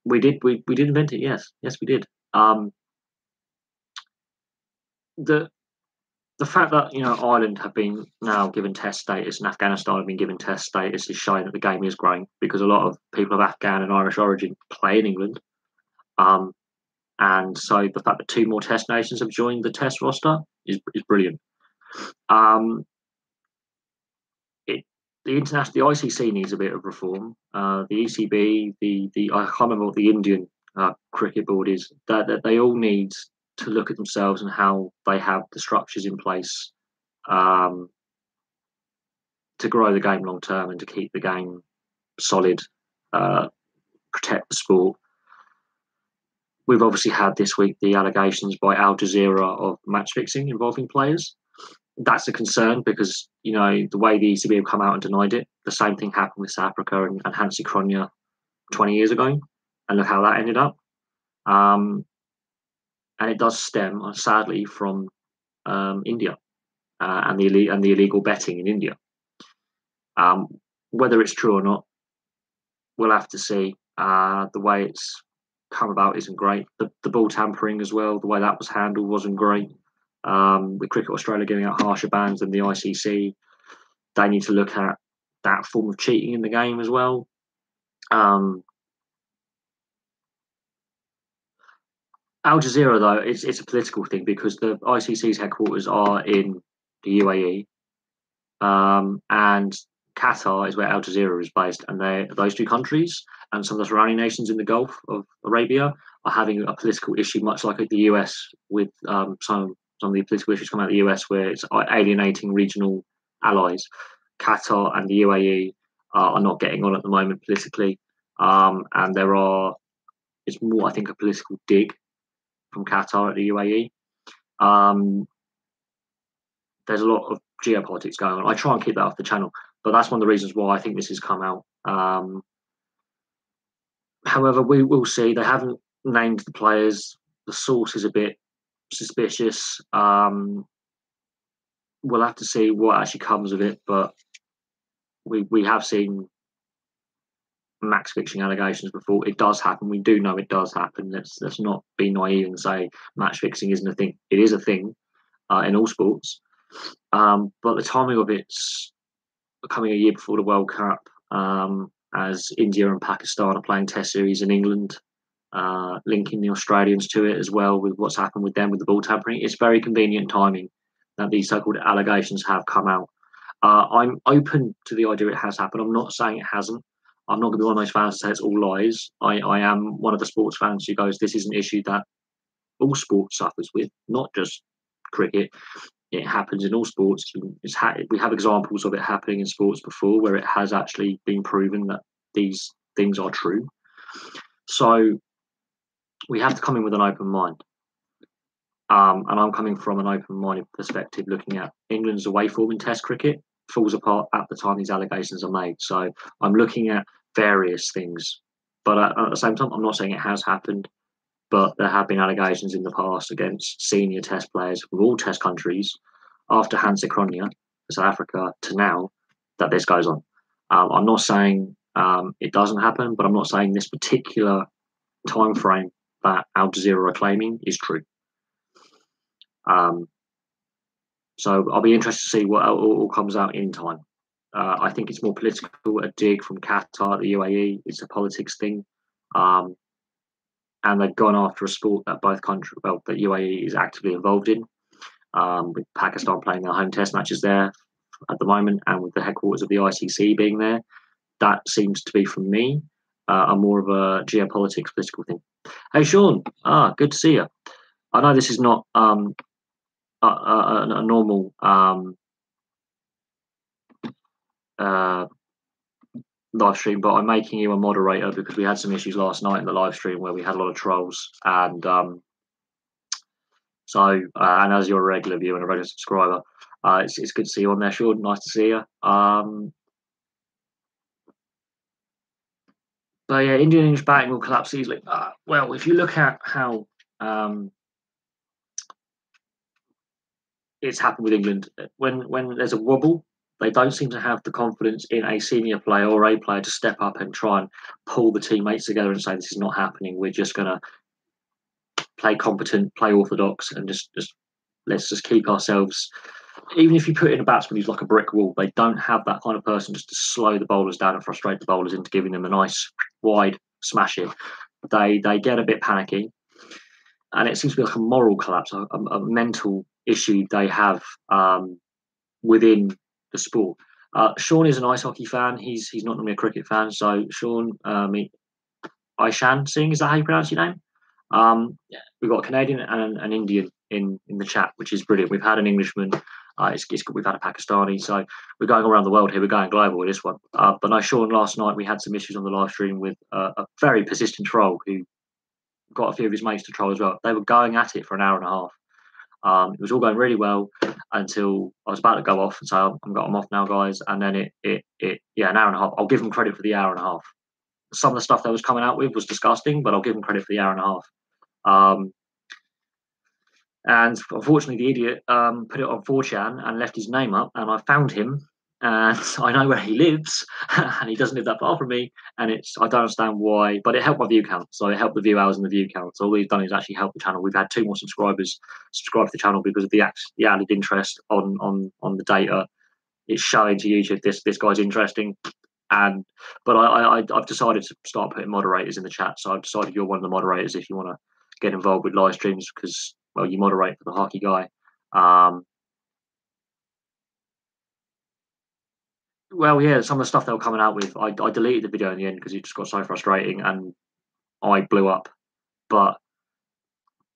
We did invent it. Yes, we did. The fact that Ireland have been now given test status and Afghanistan have been given test status is showing that the game is growing because a lot of people of Afghan and Irish origin play in England. And so the fact that 2 more test nations have joined the test roster is brilliant. The ICC needs a bit of reform. The ECB, I can't remember what the Indian cricket board is. That they all need to look at themselves and how they have the structures in place to grow the game long term and to keep the game solid, protect the sport. We've obviously had this week the allegations by Al Jazeera of match fixing involving players. That's a concern because, the way the ECB have come out and denied it, the same thing happened with South Africa and Hansi Cronje 20 years ago. And look how that ended up. And it does stem, sadly, from India and the illegal betting in India. Whether it's true or not, we'll have to see. The way it's come about isn't great. The ball tampering as well, the way that was handled wasn't great. With Cricket Australia giving out harsher bans than the ICC, they need to look at that form of cheating in the game as well. Al Jazeera, though, it's a political thing because the ICC's headquarters are in the UAE, and Qatar is where Al Jazeera is based, and those two countries and some of the surrounding nations in the Gulf of Arabia are having a political issue, much like the US with some of the political issues coming out of the US, where it's alienating regional allies. Qatar and the UAE are not getting on at the moment politically, and it's more, I think, a political dig from Qatar at the UAE. There's a lot of geopolitics going on. I try and keep that off the channel, but that's one of the reasons why I think this has come out. However, we will see. They haven't named the players. The source is a bit suspicious. We'll have to see what actually comes of it, but we have seen match fixing allegations before. It does happen. We do know it does happen. Let's not be naive and say match fixing isn't a thing. It is a thing in all sports. But the timing of it's coming a year before the World Cup, as India and Pakistan are playing Test series in England, linking the Australians to it as well with what's happened with them with the ball tampering. It's very convenient timing that these so-called allegations have come out. I'm open to the idea it has happened. I'm not saying it hasn't. I'm not going to be one of those fans that say it's all lies. I am one of the sports fans who goes, this is an issue that all sports suffers with, not just cricket. It happens in all sports. We have examples of it happening in sports before where it has actually been proven that these things are true. So we have to come in with an open mind. And I'm coming from an open-minded perspective, looking at England's away form in Test cricket falls apart at the time these allegations are made. So I'm looking at various things. But at the same time, I'm not saying it has happened, but there have been allegations in the past against senior Test players with all Test countries after Hans Kronia for South Africa to now that this goes on. I'm not saying it doesn't happen, but I'm not saying this particular time frame that Al Jazeera are claiming is true. So I'll be interested to see what all comes out in time. I think it's more political, a dig from Qatar, the UAE. It's a politics thing. And they've gone after a sport that that UAE is actively involved in, with Pakistan playing their home Test matches there at the moment, and with the headquarters of the ICC being there. That seems to be, from me, a more of a geopolitics political thing. Hey, Sean. Good to see you. I know this is not a normal live stream, but I'm making you a moderator because we had some issues last night in the live stream where we had a lot of trolls, and and as you're a regular viewer and a regular subscriber, it's good to see you on there, Sean. Nice to see you. But yeah, Indian English batting will collapse easily. Well, if you look at how it's happened with England, when there's a wobble, they don't seem to have the confidence in a senior player or a player to step up and try and pull the teammates together and say, this is not happening. We're just going to play competent, play orthodox, and just let's just keep ourselves. Even if you put in a batsman who's like a brick wall, they don't have that kind of person just to slow the bowlers down and frustrate the bowlers into giving them a nice wide smash in. They get a bit panicky, and it seems to be like a moral collapse, a mental issue they have within the sport. Sean is an ice hockey fan. He's not normally a cricket fan. So Sean, Ishan Singh, is that how you pronounce your name? We've got a Canadian and an Indian in the chat, which is brilliant. We've had an Englishman. We've had a Pakistani. So we're going around the world here. We're going global with this one. But no, Sean, last night we had some issues on the live stream with a very persistent troll who got a few of his mates to troll as well. They were going at it for an hour and a half. It was all going really well until I was about to go off and say, I'm off now, guys. And then an hour and a half. I'll give them credit for the hour and a half. Some of the stuff that was coming out with was disgusting, but I'll give them credit for the hour and a half. And unfortunately, the idiot put it on 4chan and left his name up, and I found him, and I know where he lives, and he doesn't live that far from me. And I don't understand why, but it helped my view count. So it helped the view hours and the view count. So all we've done is actually help the channel. We've had 2 more subscribers subscribe to the channel because of the added interest on the data. It's showing to YouTube this guy's interesting. And but I've decided to start putting moderators in the chat. So I've decided you're one of the moderators if you want to get involved with live streams because well you moderate for the hockey guy. Well, yeah, some of the stuff they were coming out with, I deleted the video in the end because it just got so frustrating and I blew up. But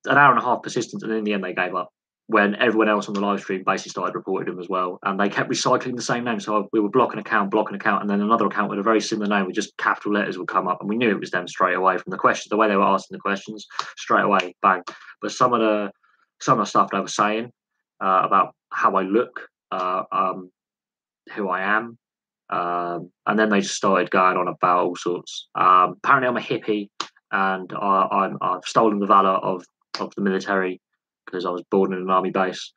an hour and a half persistence, and in the end they gave up. When everyone else on the live stream basically started reporting them as well, and they kept recycling the same name. So we were blocking account, and then another account with a very similar name with just capital letters would come up, and we knew it was them straight away from the questions, the way they were asking the questions, straight away, bang. But some of the stuff they were saying about how I look, who I am, and then they just started going on about all sorts. Apparently, I'm a hippie, and I've stolen the valor of the military because I was born in an army base.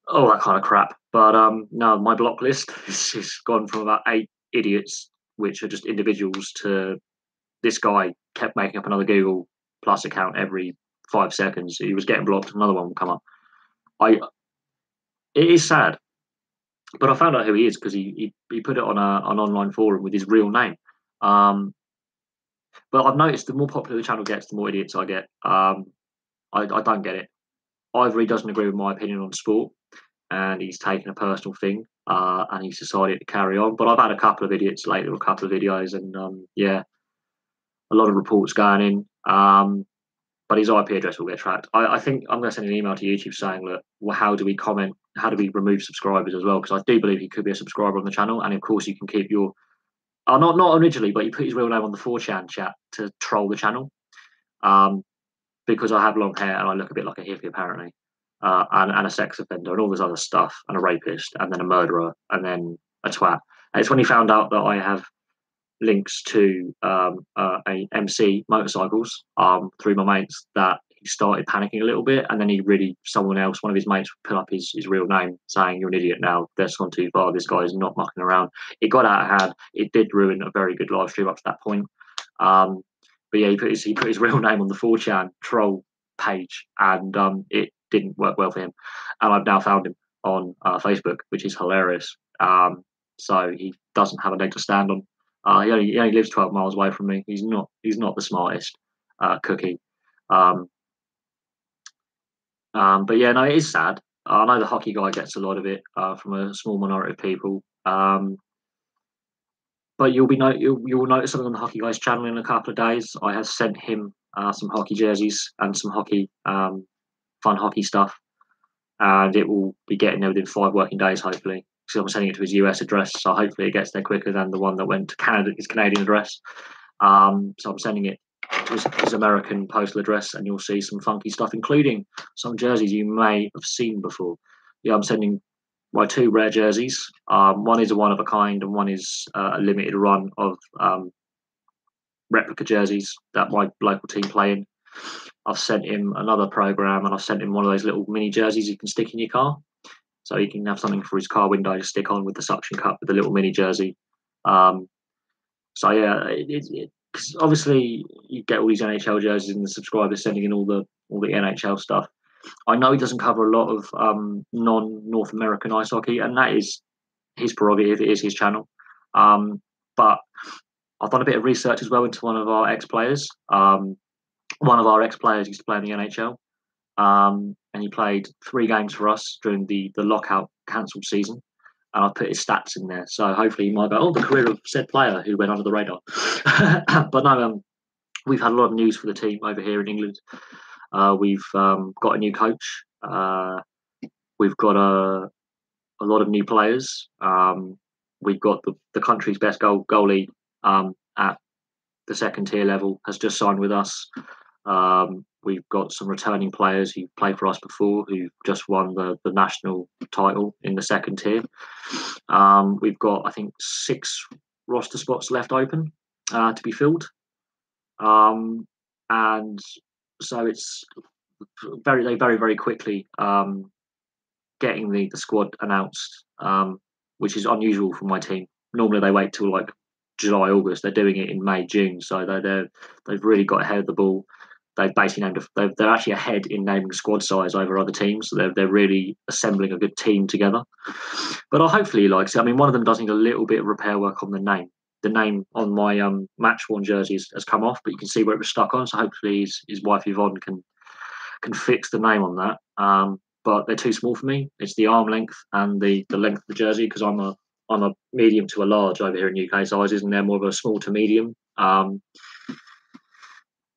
All that kind of crap. But no, my block list has gone from about 8 idiots, which are just individuals, to this guy kept making up another Google Plus account every 5 seconds. He was getting blocked. Another one would come up. I. It is sad, but I found out who he is because he put it on an online forum with his real name. Um, but I've noticed the more popular the channel gets, the more idiots I get. I don't get it. Either he doesn't agree with my opinion on sport, and he's taken a personal thing, and he's decided to carry on. But I've had a couple of idiots lately, a couple of videos, and yeah, a lot of reports going in. But his IP address will get tracked. I think I'm going to send an email to YouTube saying, look, well, how do we comment? How do we remove subscribers as well? Because I do believe he could be a subscriber on the channel, and of course you can keep your not originally, but you put his real name on the 4chan chat to troll the channel. Because I have long hair and I look a bit like a hippie apparently, and a sex offender and all this other stuff, and a rapist, and then a murderer, and then a twat. And it's when he found out that I have links to a MC motorcycles through my mates that he started panicking a little bit, and then someone else, one of his mates, put up his real name saying, "You're an idiot now. That's gone too far. This guy is not mucking around." It got out of hand. It did ruin a very good live stream up to that point. But yeah, he put his real name on the 4chan troll page, and it didn't work well for him. And I've now found him on Facebook, which is hilarious. So he doesn't have a leg to stand on. He only lives 12 miles away from me. He's not the smartest cookie. But yeah, no, it is sad. I know the hockey guy gets a lot of it from a small minority of people. But you will notice something on the hockey guy's channel in a couple of days. I have sent him some hockey jerseys and some hockey fun hockey stuff, and it will be getting there within 5 working days, hopefully. So I'm sending it to his US address, so hopefully it gets there quicker than the one that went to Canada, his Canadian address. So I'm sending it to his American postal address, and you'll see some funky stuff, including some jerseys you may have seen before. Yeah, I'm sending my 2 rare jerseys. One is a one of a kind, and one is a limited run of replica jerseys that my local team play in. I've sent him another program, and I've sent him one of those little mini jerseys you can stick in your car, so he can have something for his car window to stick on with the suction cup with the little mini jersey. So yeah, because obviously you get all these NHL jerseys and the subscribers sending in all the NHL stuff. I know he doesn't cover a lot of non-North American ice hockey, and that is his prerogative. It is his channel. But I've done a bit of research as well into one of our ex-players. One of our ex-players used to play in the NHL, and he played 3 games for us during the lockout cancelled season. And I've put his stats in there, so hopefully you might go, "Oh, the career of said player who went under the radar." But no, we've had a lot of news for the team over here in England. We've got a new coach. We've got a lot of new players. We've got the country's best goalie at the 2nd tier level has just signed with us. We've got some returning players who played for us before who just won the national title in the 2nd tier. We've got, I think, 6 roster spots left open to be filled. And so it's very quickly getting the squad announced. which is unusual for my team. Normally they wait till like July, August. They're doing it in May, June, so they've really got ahead of the ball. They've basically they're actually ahead in naming squad size over other teams. So they're really assembling a good team together. But hopefully he likes it. I mean, one of them does need a little bit of repair work on the name. The name on my match worn jerseys has come off, but you can see where it was stuck on. So hopefully his wife Yvonne can fix the name on that. But they're too small for me. It's the arm length and the length of the jersey, because I'm a medium to a large over here in UK sizes, and they're more of a small to medium.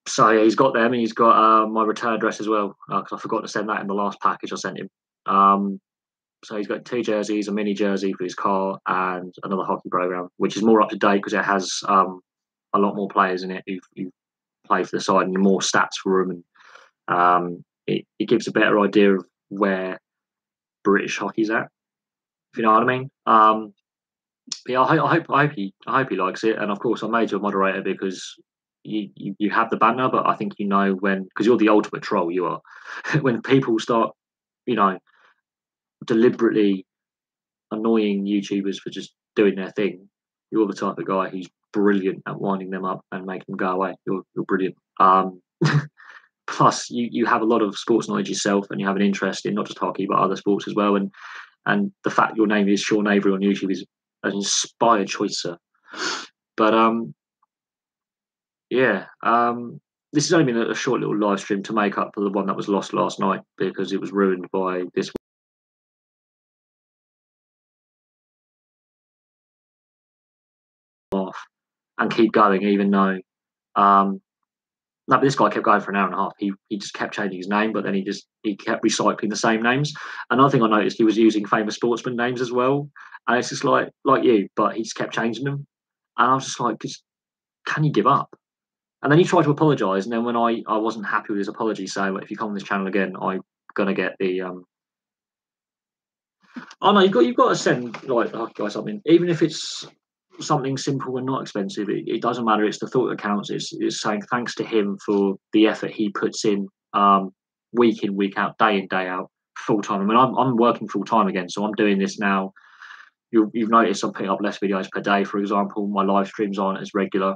So yeah, he's got them, and he's got my return address as well, because I forgot to send that in the last package I sent him. So he's got 2 jerseys, a mini jersey for his car, and another hockey program, which is more up to date because it has a lot more players in it who play for the side and more stats for them, and it gives a better idea of where British hockey's at, if you know what I mean. But yeah, I hope he likes it, and of course I made you a moderator because you have the banner, but I think when, because you're the ultimate troll, you are. When people start, deliberately annoying YouTubers for just doing their thing, you're the type of guy who's brilliant at winding them up and making them go away. You're brilliant. Plus, you have a lot of sports knowledge yourself, and you have an interest in not just hockey but other sports as well. And the fact your name is Sean Avery on YouTube is an inspired choice, sir. But this has only been a short little live stream to make up for the one that was lost last night because it was ruined by this off, and keep going even though no, but this guy kept going for an hour and a half. He just kept changing his name, but then he kept recycling the same names. Another thing I noticed, he was using famous sportsman names as well, and it's just like you, but he just kept changing them, and I was just like, can you give up? And then he tried to apologise, and then when I wasn't happy with his apology, saying, if you come on this channel again, I'm gonna get the Oh no, you've got to send like the hockey guy something, even if it's something simple and not expensive. It doesn't matter. It's the thought that counts. It's saying thanks to him for the effort he puts in, week in, week out, day in, day out, full time. I mean, I'm working full time again, so I'm doing this now. You've noticed I'm putting up less videos per day. For example, my live streams aren't as regular.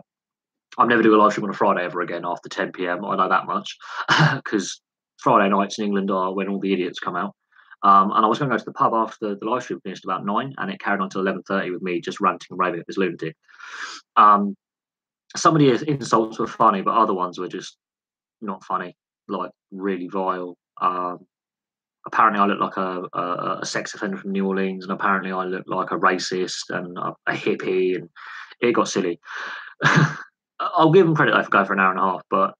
I'm never doing a live stream on a Friday ever again after 10 p.m. I know that much because Friday nights in England are when all the idiots come out. And I was going to go to the pub after the live stream finished about 9, and it carried on till 11:30 with me just ranting and raving at this lunatic. Some of the insults were funny, but other ones were just not funny, like really vile. Apparently, I look like a sex offender from New Orleans, and apparently, I look like a racist and a hippie, and it got silly. I'll give them credit though for going for an hour and a half, but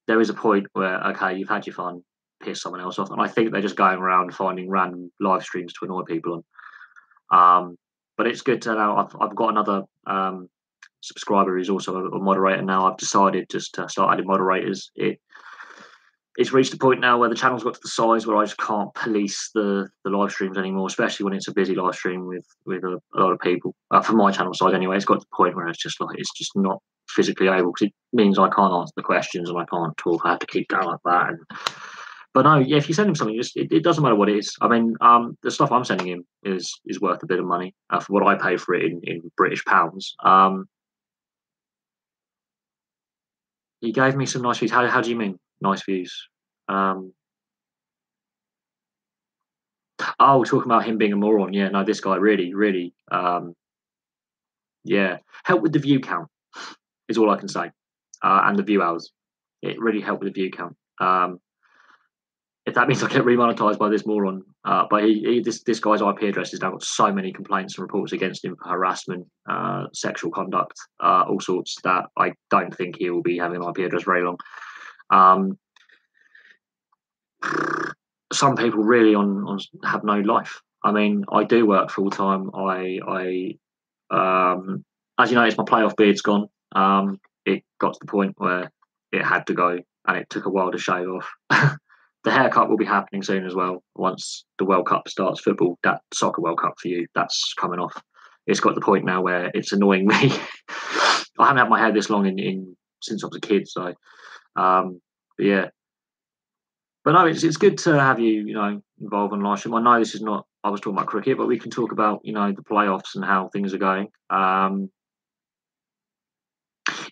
there is a point where, okay, you've had your fun, piss someone else off, and I think they're just going around finding random live streams to annoy people on. But it's good to know I've got another subscriber who's also a moderator now. I've decided just to start adding moderators. It's reached a point now where the channel's got to the size where I just can't police the live streams anymore, especially when it's a busy live stream with a lot of people. For my channel size anyway, it's got to the point where it's just not physically able, because it means I can't answer the questions and I can't talk. I have to keep going like that. But no, yeah, if you send him something, it doesn't matter what it is. I mean, the stuff I'm sending him is worth a bit of money for what I pay for it in British pounds. He gave me some nice views. How do you mean nice views? Oh, talking about him being a moron. Yeah, no, this guy really, really, yeah, helped with the view count is all I can say, and the view hours. It really helped with the view count. If that means I get remonetized by this moron, but this guy's IP address has now got so many complaints and reports against him for harassment, sexual conduct, all sorts, that I don't think he will be having an IP address very long. Some people really have no life. I mean, I do work full time. As you notice, my playoff beard's gone. It got to the point where it had to go, and it took a while to shave off. The haircut will be happening soon as well. Once the World Cup starts, football, that soccer World Cup for you, that's coming off. It's got to the point now where it's annoying me. I haven't had my hair this long since I was a kid, so but yeah. But no, it's good to have you, involved in live stream. I know this is not I was talking about cricket, but we can talk about the playoffs and how things are going.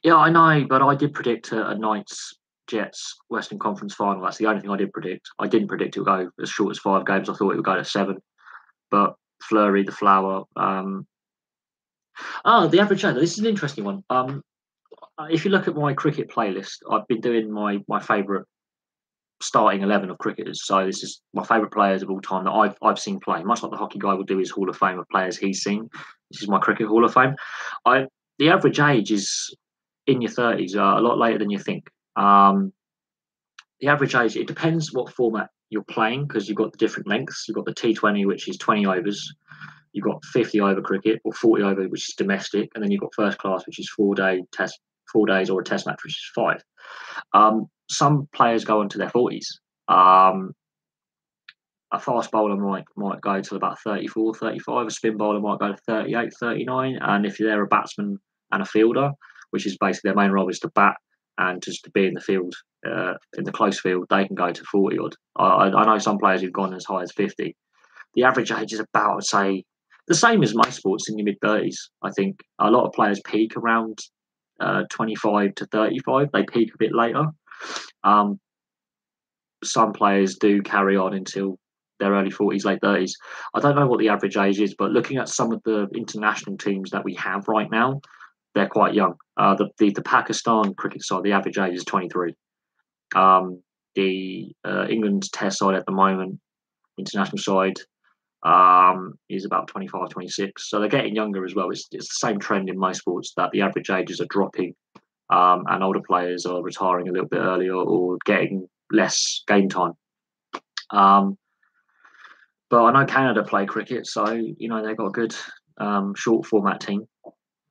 Yeah, I know, but I did predict a Knights Jets Western Conference final. That's the only thing I did predict. I didn't predict it would go as short as 5 games. I thought it would go to 7. But Fleury, the flower. The average age. This is an interesting one. If you look at my cricket playlist, I've been doing my favourite starting 11 of cricketers. So this is my favourite players of all time that I've seen play. Much like the hockey guy will do his Hall of Fame of players he's seen. This is my cricket Hall of Fame. The average age is in your 30s, a lot later than you think. The average age, it depends what format you're playing because you've got the different lengths. You've got the T20, which is 20 overs. You've got 50 over cricket or 40 over, which is domestic, and then you've got first class, which is 4 days, or a test match, which is 5. Some players go into their 40s. A fast bowler might go to about 34, 35. A spin bowler might go to 38, 39. And if they're a batsman and a fielder, which is basically their main role is to bat and just to be in the field, in the close field, they can go to 40 odd. I know some players who've gone as high as 50. The average age is about, I'd say, the same as most sports in your mid 30s. I think a lot of players peak around 25 to 35. They peak a bit later. Some players do carry on until their early 40s, late 30s. I don't know what the average age is, but looking at some of the international teams that we have right now, they're quite young. The Pakistan cricket side, the average age is 23. The England's test side at the moment, international side, is about 25, 26. So they're getting younger as well. It's the same trend in most sports that the average ages are dropping, and older players are retiring a little bit earlier or getting less game time. But I know Canada play cricket, so they've got a good short format team,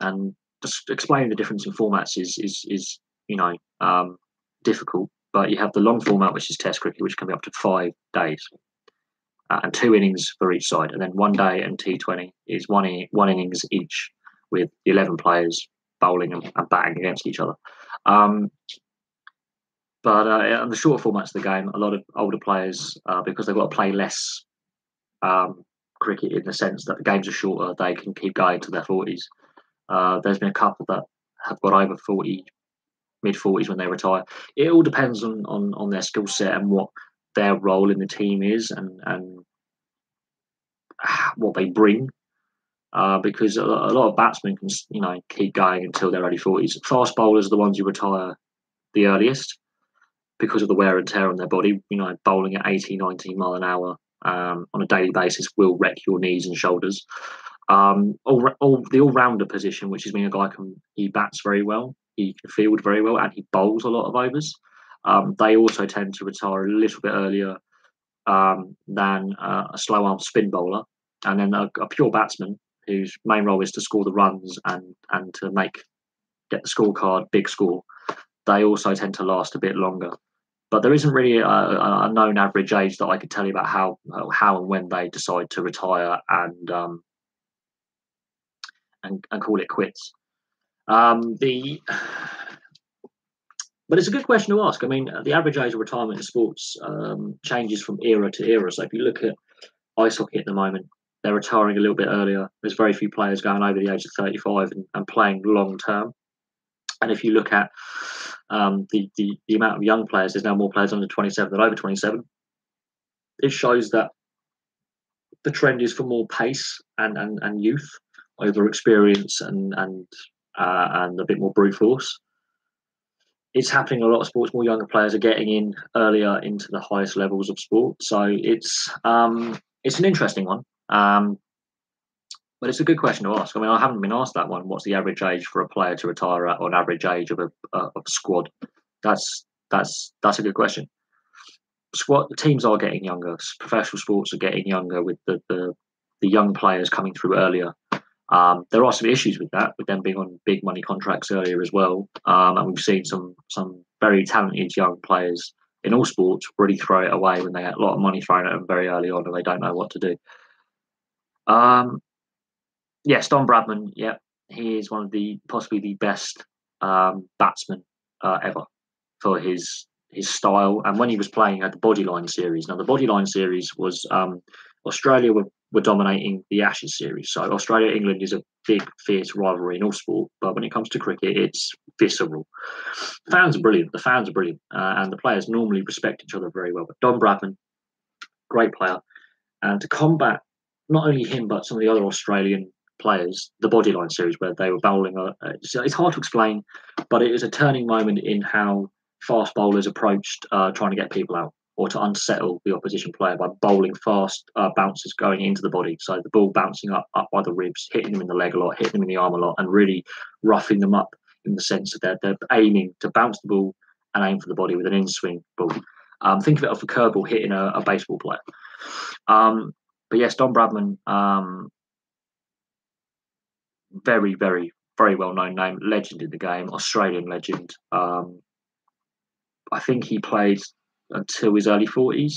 and just explaining the difference in formats is difficult. But you have the long format, which is Test cricket, which can be up to 5 days, and 2 innings for each side, and then 1 day and T20 is one innings each, with 11 players bowling and batting against each other. But on the shorter formats of the game, a lot of older players, because they've got to play less cricket in the sense that the games are shorter, they can keep going to their 40s. There's been a couple that have got over 40, mid 40s when they retire. It all depends on their skill set and what their role in the team is and what they bring. Because a lot of batsmen can keep going until their early 40s. Fast bowlers are the ones who retire the earliest because of the wear and tear on their body. Bowling at 80, 90 mile an hour on a daily basis will wreck your knees and shoulders. The all-rounder position, which is when a guy he bats very well, he can field very well, and he bowls a lot of overs. They also tend to retire a little bit earlier than a slow arm spin bowler, and then a pure batsman whose main role is to score the runs and to get the scorecard, big score. They also tend to last a bit longer. But there isn't really a known average age that I could tell you about how and when they decide to retire and call it quits. But it's a good question to ask. I mean, the average age of retirement in sports changes from era to era. So if you look at ice hockey at the moment, they're retiring a little bit earlier. There's very few players going over the age of 35 and playing long term. And if you look at the amount of young players, there's now more players under 27 than over 27. It shows that the trend is for more pace and youth over experience and a bit more brute force. It's happening in a lot of sports. More younger players are getting in earlier into the highest levels of sport. So it's an interesting one. But it's a good question to ask. I mean, I haven't been asked that one. What's the average age for a player to retire at, or an average age of a squad? That's a good question. Squad teams are getting younger. Professional sports are getting younger with the young players coming through earlier. There are some issues with that, with them being on big money contracts earlier as well. And we've seen some very talented young players in all sports really throw it away when they get a lot of money thrown at them very early on and they don't know what to do. Yes, Don Bradman. Yeah, he is one of possibly the best batsmen ever for his style. And when he was playing at the Bodyline series, now the Bodyline series was Australia were were dominating the Ashes series. So Australia-England is a big, fierce rivalry in all sport, but when it comes to cricket, it's visceral. Fans are brilliant. The fans are brilliant, and the players normally respect each other very well. But Don Bradman, great player, and to combat not only him but some of the other Australian players, the Bodyline series where they were bowling. It's hard to explain, but it was a turning moment in how fast bowlers approached trying to get people out or to unsettle the opposition player by bowling fast bounces going into the body. So the ball bouncing up by the ribs, hitting them in the leg a lot, hitting them in the arm a lot, and really roughing them up in the sense that they're aiming to bounce the ball and aim for the body with an in-swing ball. Think of it as a curveball hitting a baseball player. But yes, Don Bradman, very, very, very well-known name, legend in the game, Australian legend. I think he played until his early 40s,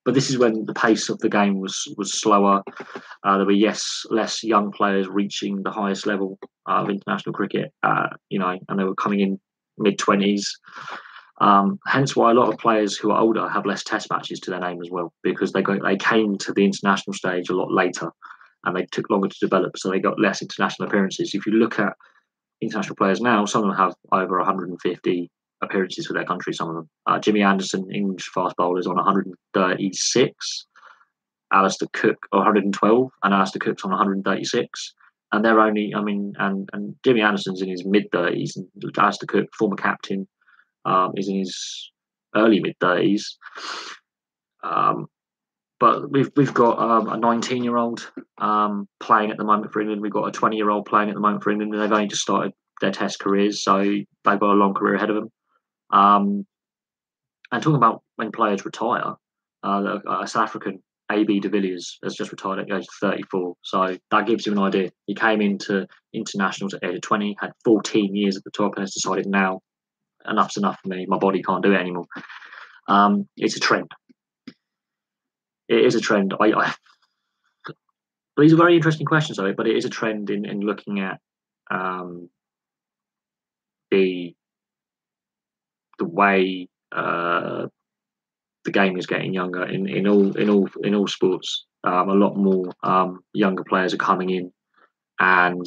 but this is when the pace of the game was slower. There were less young players reaching the highest level of international cricket, and they were coming in mid-20s. Hence why a lot of players who are older have less test matches to their name as well, because they came to the international stage a lot later and they took longer to develop, so they got less international appearances. If you look at international players now, some of them have over 150 appearances for their country, some of them. Jimmy Anderson, English fast bowler, is on 136. Alistair Cook, 112, and Alistair Cook's on 136. And they're only, and Jimmy Anderson's in his mid-30s, and Alistair Cook, former captain, is in his early mid-30s. But we've got a 19-year-old playing at the moment for England. We've got a 20-year-old playing at the moment for England, and they've only just started their Test careers, so they've got a long career ahead of them. And talking about when players retire, a South African, AB de Villiers, has just retired at the age of 34. So that gives you an idea. He came into internationals at the age of 20, had 14 years at the top, and has decided now, enough's enough for me. My body can't do it anymore. It's a trend. It is a trend. But these are very interesting questions, though. But it is a trend in looking at the way the game is getting younger in all sports. A lot more younger players are coming in and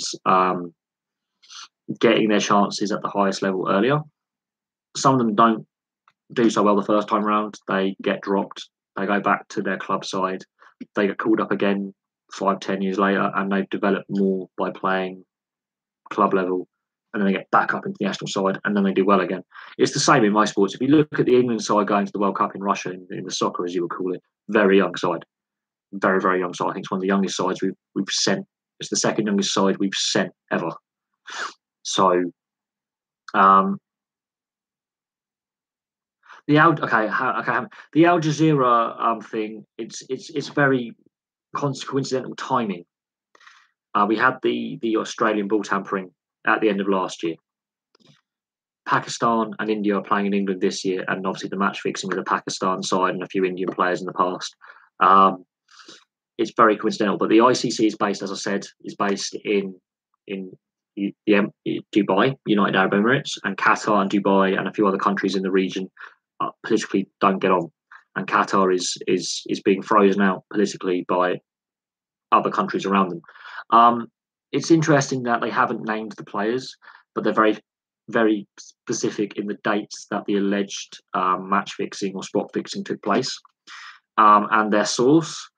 getting their chances at the highest level earlier. Some of them don't do so well the first time around. They get dropped. They go back to their club side. They get called up again 5-10 years later, and they've developed more by playing club level, and then they get back up into the national side, and then they do well again. It's the same in my sports. If you look at the England side going to the World Cup in Russia, in the soccer as you would call it, very young side, very, very young side. I think it's one of the youngest sides we've sent. It's the second youngest side we've sent ever. So, the Al Jazeera thing. It's very coincidental timing. We had the Australian ball tampering at the end of last year. Pakistan and India are playing in England this year, and obviously the match fixing with the Pakistan side and a few Indian players in the past. It's very coincidental, but the ICC is based, as I said, in Dubai, United Arab Emirates, and Qatar and Dubai and a few other countries in the region politically don't get on, and Qatar is being frozen out politically by other countries around them. It's interesting that they haven't named the players, but they're very, very specific in the dates that the alleged match fixing or spot fixing took place, and their source.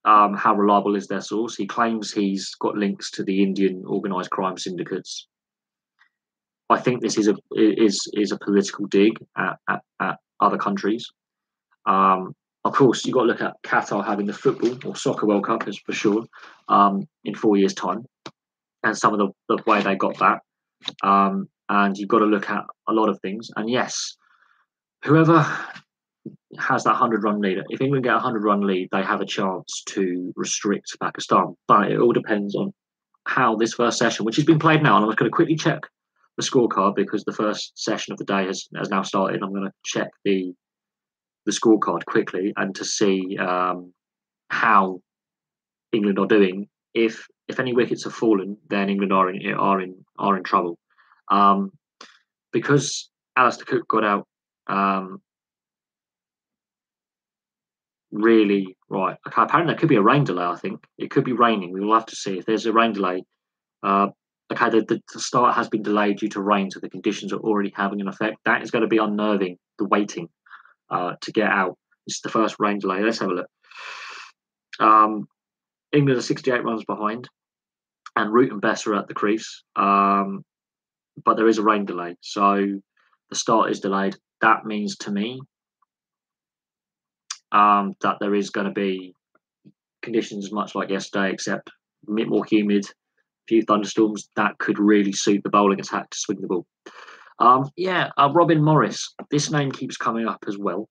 How reliable is their source? He claims he's got links to the Indian organised crime syndicates. I think this is a political dig at other countries. Of course, you've got to look at Qatar having the football or soccer World Cup, as for sure, in 4 years' time, and some of the way they got that. And you've got to look at a lot of things. And yes, whoever has that 100-run lead, if England get a 100-run lead, they have a chance to restrict Pakistan. But it all depends on how this first session, which has been played now, and I'm going to quickly check the scorecard because the first session of the day has now started. I'm going to check the scorecard quickly and to see how England are doing. If any wickets have fallen, then England are in trouble. Because Alistair Cook got out really right. Okay, apparently there could be a rain delay. I think it could be raining. We will have to see if there's a rain delay. Uh, okay, the start has been delayed due to rain, so the conditions are already having an effect. That is going to be unnerving. The waiting to get out. This is the first rain delay. Let's have a look. England are 68 runs behind, and Root and Bess are at the crease. But there is a rain delay, so the start is delayed. That means to me that there is going to be conditions much like yesterday, except a bit more humid, a few thunderstorms. That could really suit the bowling attack to swing the ball. Robin Morris. This name keeps coming up as well.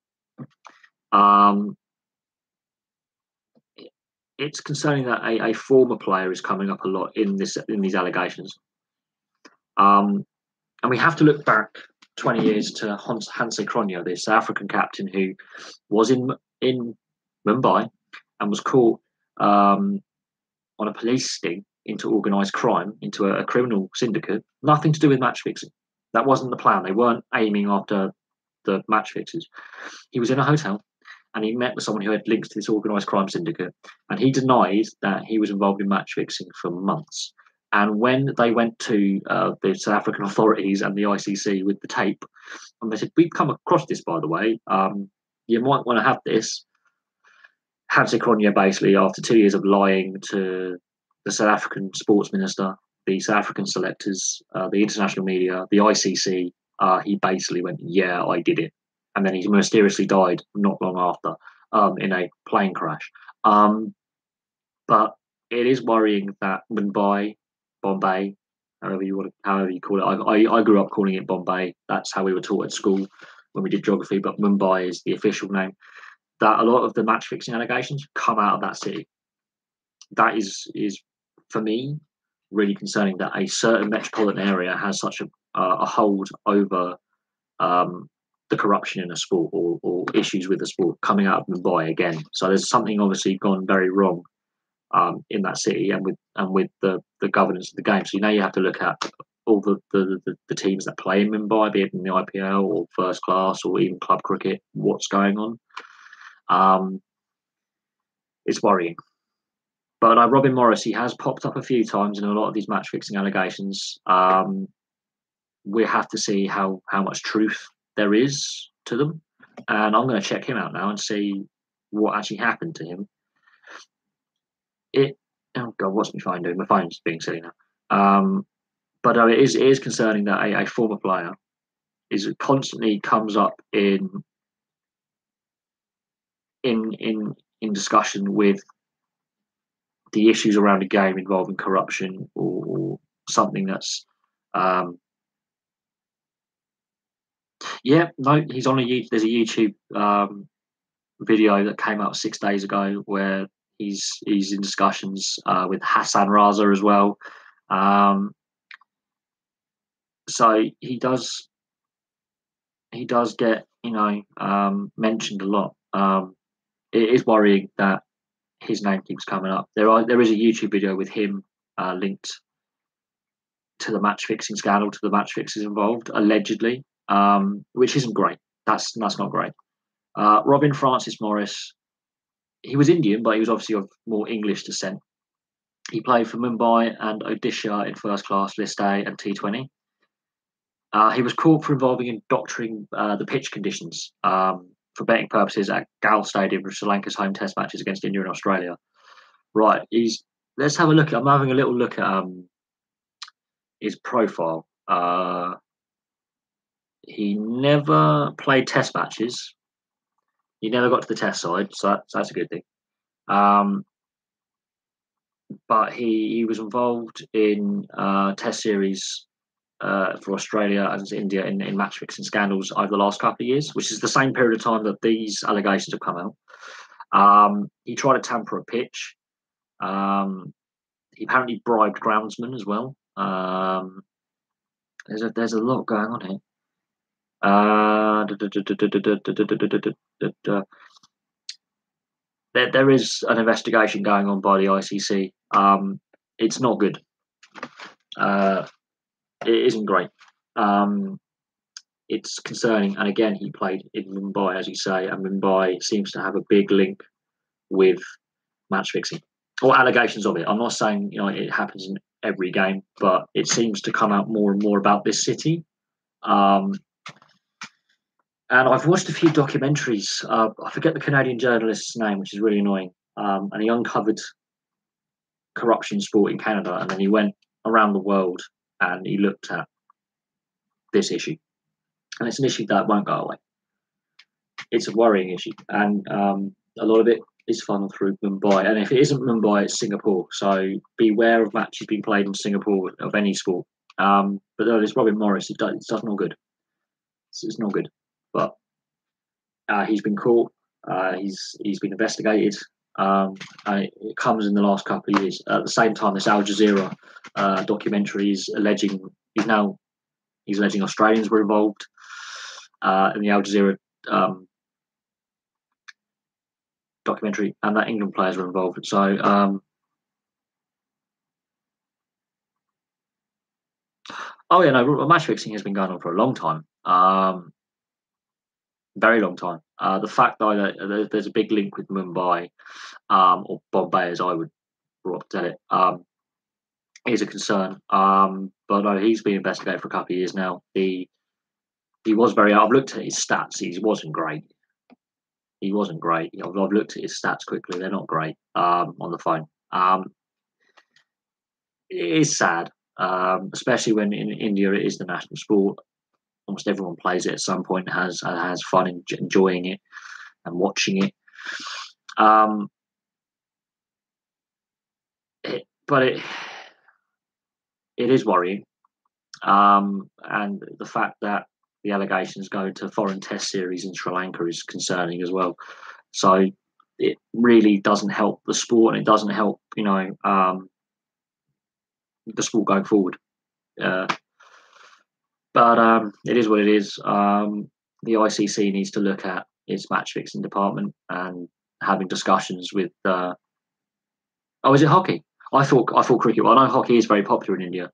It's concerning that a former player is coming up a lot in these allegations. And we have to look back 20 years to Hansi Cronje, this African captain who was in Mumbai and was caught on a police sting into organised crime, into a criminal syndicate. Nothing to do with match fixing. That wasn't the plan. They weren't aiming after the match fixers. He was in a hotel and he met with someone who had links to this organised crime syndicate, and he denied that he was involved in match fixing for months. And when they went to the South African authorities and the ICC with the tape, and they said, "We've come across this, by the way. You might want to have this." Hansi Cronje basically, after 2 years of lying to the South African sports minister, the South African selectors, the international media, the ICC, he basically went, "Yeah, I did it." And then he mysteriously died not long after in a plane crash. But it is worrying that Bombay, however you call it. I grew up calling it Bombay. That's how we were taught at school when we did geography. But Mumbai is the official name. That a lot of the match fixing allegations come out of that city. That is for me really concerning. That a certain metropolitan area has such a hold over the corruption in a sport or issues with the sport coming out of Mumbai again. So there's something obviously gone very wrong in that city and with the governance of the game. So now you have to look at all the teams that play in Mumbai, be it in the IPL or first class or even club cricket. What's going on? It's worrying. But Robin Morris, he has popped up a few times in a lot of these match fixing allegations. We have to see how much truth there is to them, and I'm going to check him out now and see what actually happened to him. Oh God, what's my phone doing? My phone's being silly now. But it is concerning that a former player constantly comes up in discussion with the issues around a game involving corruption or something that's he's on there's a YouTube video that came out 6 days ago where he's in discussions with Hassan Raza as well. So he does get mentioned a lot. It is worrying that his name keeps coming up. There is a YouTube video with him linked to the match fixing scandal, to the match fixers involved, allegedly, which isn't great. That's not great. Robin Francis Morris, he was Indian, but he was obviously of more English descent. He played for Mumbai and Odisha in first class, List A and T20. He was caught for in doctoring the pitch conditions for betting purposes at Gal Stadium for Sri Lanka's home test matches against India and Australia. Right, let's have a look. I'm having a little look at his profile. He never played test matches. He never got to the test side, so that's a good thing. But he was involved in test series for Australia and India in match fixing scandals over the last couple of years, which is the same period of time that these allegations have come out. He tried to tamper a pitch. He apparently bribed groundsmen as well. There's a lot going on here. There is an investigation going on by the ICC. It's not good. It isn't great. It's concerning. And again, he played in Mumbai, as you say, and Mumbai seems to have a big link with match fixing or allegations of it. I'm not saying it happens in every game, but it seems to come out more and more about this city. And I've watched a few documentaries. I forget the Canadian journalist's name, which is really annoying. And he uncovered corruption in sport in Canada, and then he went around the world and he looked at this issue. And it's an issue that won't go away. It's a worrying issue, and a lot of it is funneled through Mumbai. And if it isn't Mumbai, it's Singapore. So beware of matches being played in Singapore of any sport. But no, it's Robin Morris. It does not good. It's not good. But he's been caught. He's been investigated. It comes in the last couple of years. At the same time, this Al Jazeera documentary is alleging he's alleging Australians were involved in the Al Jazeera documentary, and that England players were involved. So, match fixing has been going on for a long time, very long time. The fact that there's a big link with Mumbai or Bombay, as I would tell it, is a concern. But no, he's been investigated for a couple of years now. He was very. I've looked at his stats. He wasn't great. I've looked at his stats quickly. They're not great on the phone. It is sad, especially when in India it is the national sport. Almost everyone plays it at some point, has fun enjoying it and watching it. But it is worrying, and the fact that the allegations go to foreign test series in Sri Lanka is concerning as well. So it really doesn't help the sport, and it doesn't help the sport going forward. But it is what it is. The ICC needs to look at its match fixing department and having discussions with. Is it hockey? I thought cricket. Well, I know hockey is very popular in India,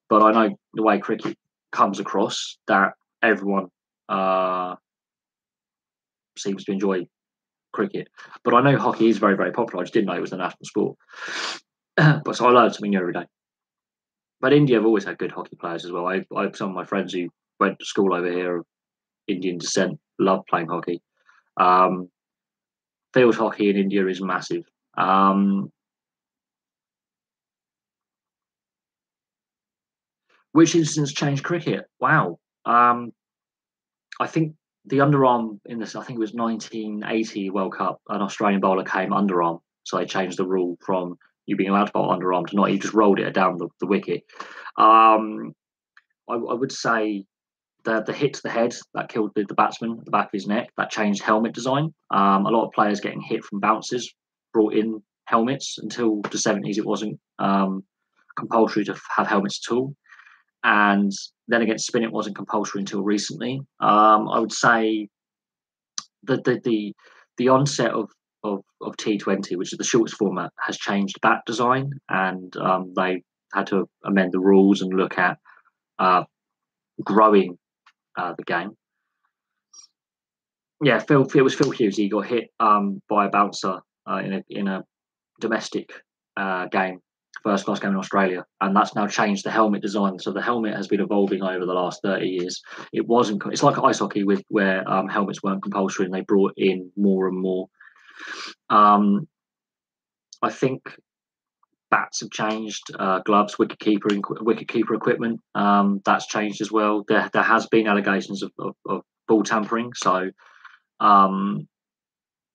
but I know the way cricket comes across that everyone seems to enjoy cricket. But I know hockey is very, very popular. I just didn't know it was the national sport. But so I learned something new every day. But India have always had good hockey players as well. I have some of my friends who went to school over here of Indian descent, love playing hockey. Field hockey in India is massive. Which instance changed cricket? Wow. I think the underarm in this, I think it was 1980 World Cup, an Australian bowler came underarm. So they changed the rule from you being allowed to bowl underarm to not. You just rolled it down the wicket. I would say the hit to the head that killed the batsman at the back of his neck, that changed helmet design. A lot of players getting hit from bounces brought in helmets. Until the 70s, it wasn't compulsory to have helmets at all. And then against spin, it wasn't compulsory until recently. I would say that the onset of T20, which is the shortest format, has changed bat design, and they had to amend the rules and look at growing the game. Yeah, it was Phil Hughes. He got hit by a bouncer in a domestic game, first class game in Australia, and that's now changed the helmet design. So the helmet has been evolving over the last 30 years. It's like ice hockey where helmets weren't compulsory, and they brought in more and more. I think bats have changed, gloves, wicketkeeper equipment. That's changed as well. There has been allegations of ball tampering, so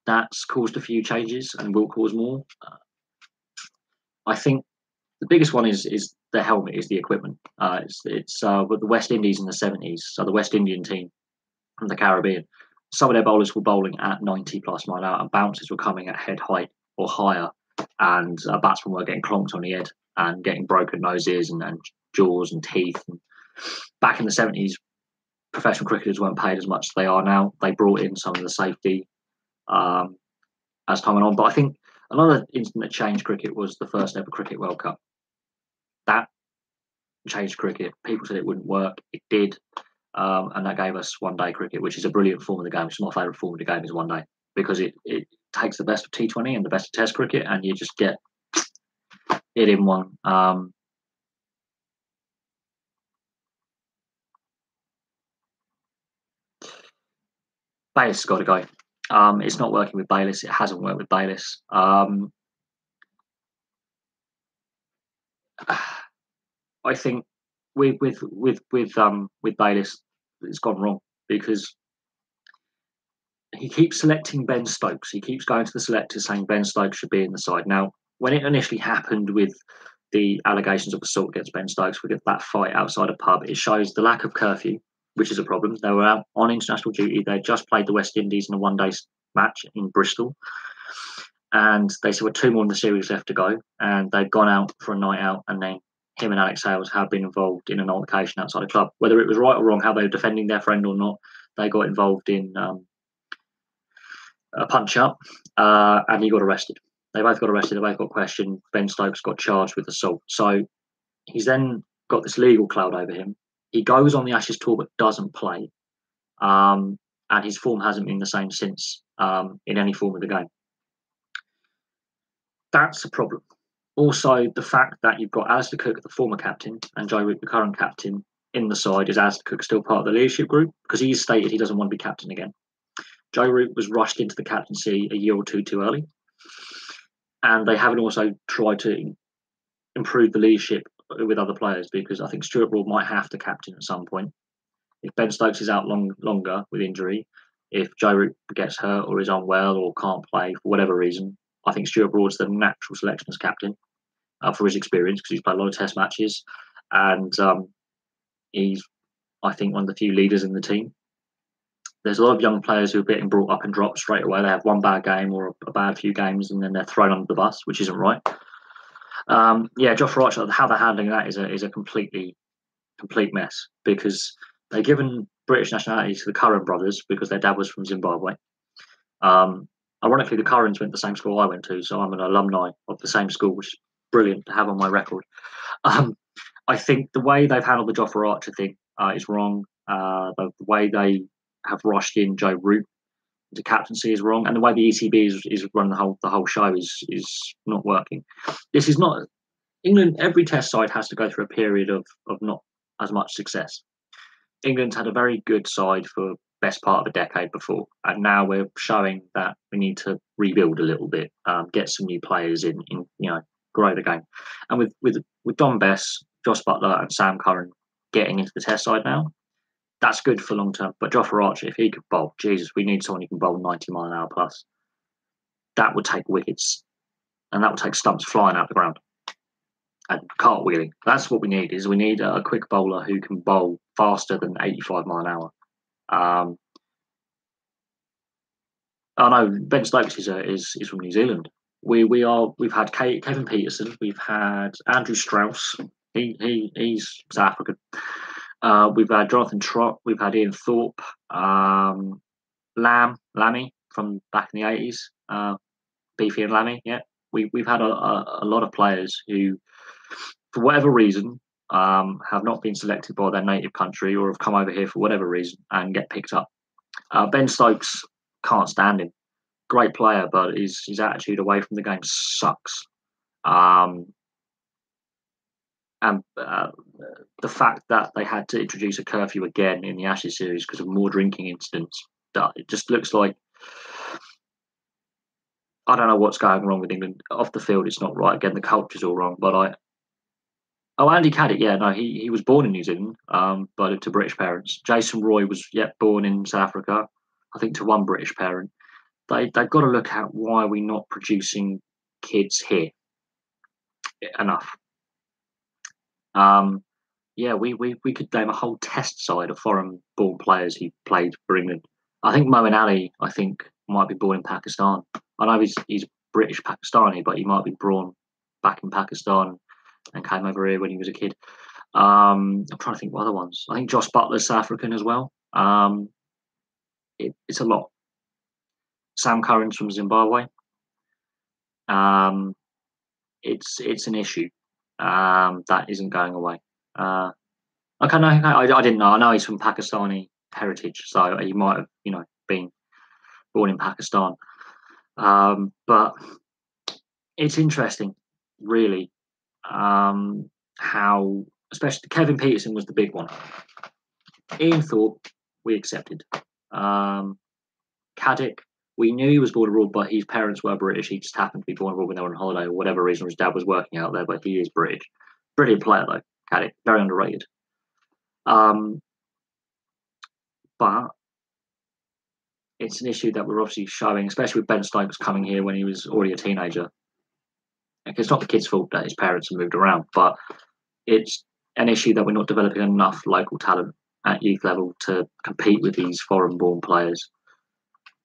that's caused a few changes and will cause more. I think the biggest one is the helmet, is the equipment. It's with the West Indies in the 70s, so the West Indian team from the Caribbean. Some of their bowlers were bowling at 90 plus mile out, and bounces were coming at head height or higher, and batsmen were getting clonked on the head and getting broken noses and jaws and teeth. And back in the 70s, professional cricketers weren't paid as much as they are now. They brought in some of the safety as time went on. But I think another incident that changed cricket was the first ever Cricket World Cup. That changed cricket. People said it wouldn't work. It did. And that gave us one-day cricket, which is a brilliant form of the game. It's my favourite form of the game is one day, because it takes the best of T20 and the best of Test cricket, and you just get it in one. Bayliss has got to go. It's not working with Bayliss. It hasn't worked with Bayliss. I think with Bayliss, it's gone wrong because he keeps selecting Ben Stokes. He keeps going to the selectors saying Ben Stokes should be in the side. Now, when it initially happened with the allegations of assault against Ben Stokes, we get that fight outside a pub. It shows the lack of curfew, which is a problem. They were out on international duty. They just played the West Indies in a one-day match in Bristol. And they said, well, 2 more in the series left to go. And they've gone out for a night out, and then him and Alex Hales have been involved in an altercation outside the club. Whether it was right or wrong, how they were defending their friend or not, they got involved in a punch-up, and he got arrested. They both got arrested. They both got questioned. Ben Stokes got charged with assault. So he's then got this legal cloud over him. He goes on the Ashes tour but doesn't play. And his form hasn't been the same since in any form of the game. That's a problem. Also, the fact that you've got Alistair Cook, the former captain, and Joe Root, the current captain, in the side. Is Alistair Cook still part of the leadership group? Because he's stated he doesn't want to be captain again. Joe Root was rushed into the captaincy a year or two too early. And they haven't also tried to improve the leadership with other players, because I think Stuart Broad might have to captain at some point. If Ben Stokes is out longer with injury, if Joe Root gets hurt or is unwell or can't play for whatever reason, I think Stuart Broad's the natural selection as captain for his experience, because he's played a lot of Test matches, and he's, I think, one of the few leaders in the team. There's a lot of young players who are getting brought up and dropped straight away. They have one bad game or a bad few games, and then they're thrown under the bus, which isn't right. Jofra Archer, how they're handling that is a complete mess, because they've given British nationality to the Curran brothers because their dad was from Zimbabwe. Ironically, the Currans went to the same school I went to, so I'm an alumni of the same school, which is brilliant to have on my record. I think the way they've handled the Jofra Archer thing is wrong. The way they have rushed in Joe Root into captaincy is wrong, and the way the ECB is running the whole show is not working. This is not England. Every Test side has to go through a period of not as much success. England's had a very good side for best part of a decade before, and now we're showing that we need to rebuild a little bit, get some new players in, grow the game. And with Don Bess, Josh Buttler, and Sam Curran getting into the Test side now, that's good for long term. But Jofra Archer, if he could bowl, Jesus, we need someone who can bowl 90-mile-an-hour plus. That would take wickets, and that would take stumps flying out the ground and cartwheeling. That's what we need. We need a quick bowler who can bowl faster than 85 mile an hour. I know Ben Stokes is from New Zealand. We've had Kevin Peterson, we've had Andrew Strauss. He's South African. We've had Jonathan Trott, we've had Ian Thorpe, Lammy from back in the 80s, Beefy and Lammy. Yeah, we've had a lot of players who, for whatever reason, have not been selected by their native country or have come over here for whatever reason and get picked up. Ben Stokes, can't stand him. Great player, but his attitude away from the game sucks. And the fact that they had to introduce a curfew again in the Ashes series because of more drinking incidents, it just looks like, I don't know what's going wrong with England. Off the field, it's not right. Again, the culture's all wrong. But Andy Caddick, yeah, no, he was born in New Zealand, but to British parents. Jason Roy was born in South Africa, I think, to one British parent. They've got to look at why we're not producing kids here enough. We could name a whole Test side of foreign-born players who played for England. I think Moeen Ali, might be born in Pakistan. I know he's British Pakistani, but he might be born back in Pakistan and came over here when he was a kid. I'm trying to think of other ones. I think Josh Buttler's South African as well. It's a lot. Sam Curran's from Zimbabwe. It's an issue that isn't going away. I didn't know. I know he's from Pakistani heritage, so he might have, been born in Pakistan. But it's interesting, really, how especially Kevin Peterson was the big one. Ian Thorpe, we accepted. Caddick, we knew he was born abroad, but his parents were British. He just happened to be born abroad when they were on holiday or whatever reason. His dad was working out there, but he is British. Brilliant player though, Caddick, very underrated. But it's an issue that we're obviously showing, especially with Ben Stokes coming here when he was already a teenager. Like, it's not the kid's fault that his parents have moved around, but it's an issue that we're not developing enough local talent at youth level to compete with these foreign-born players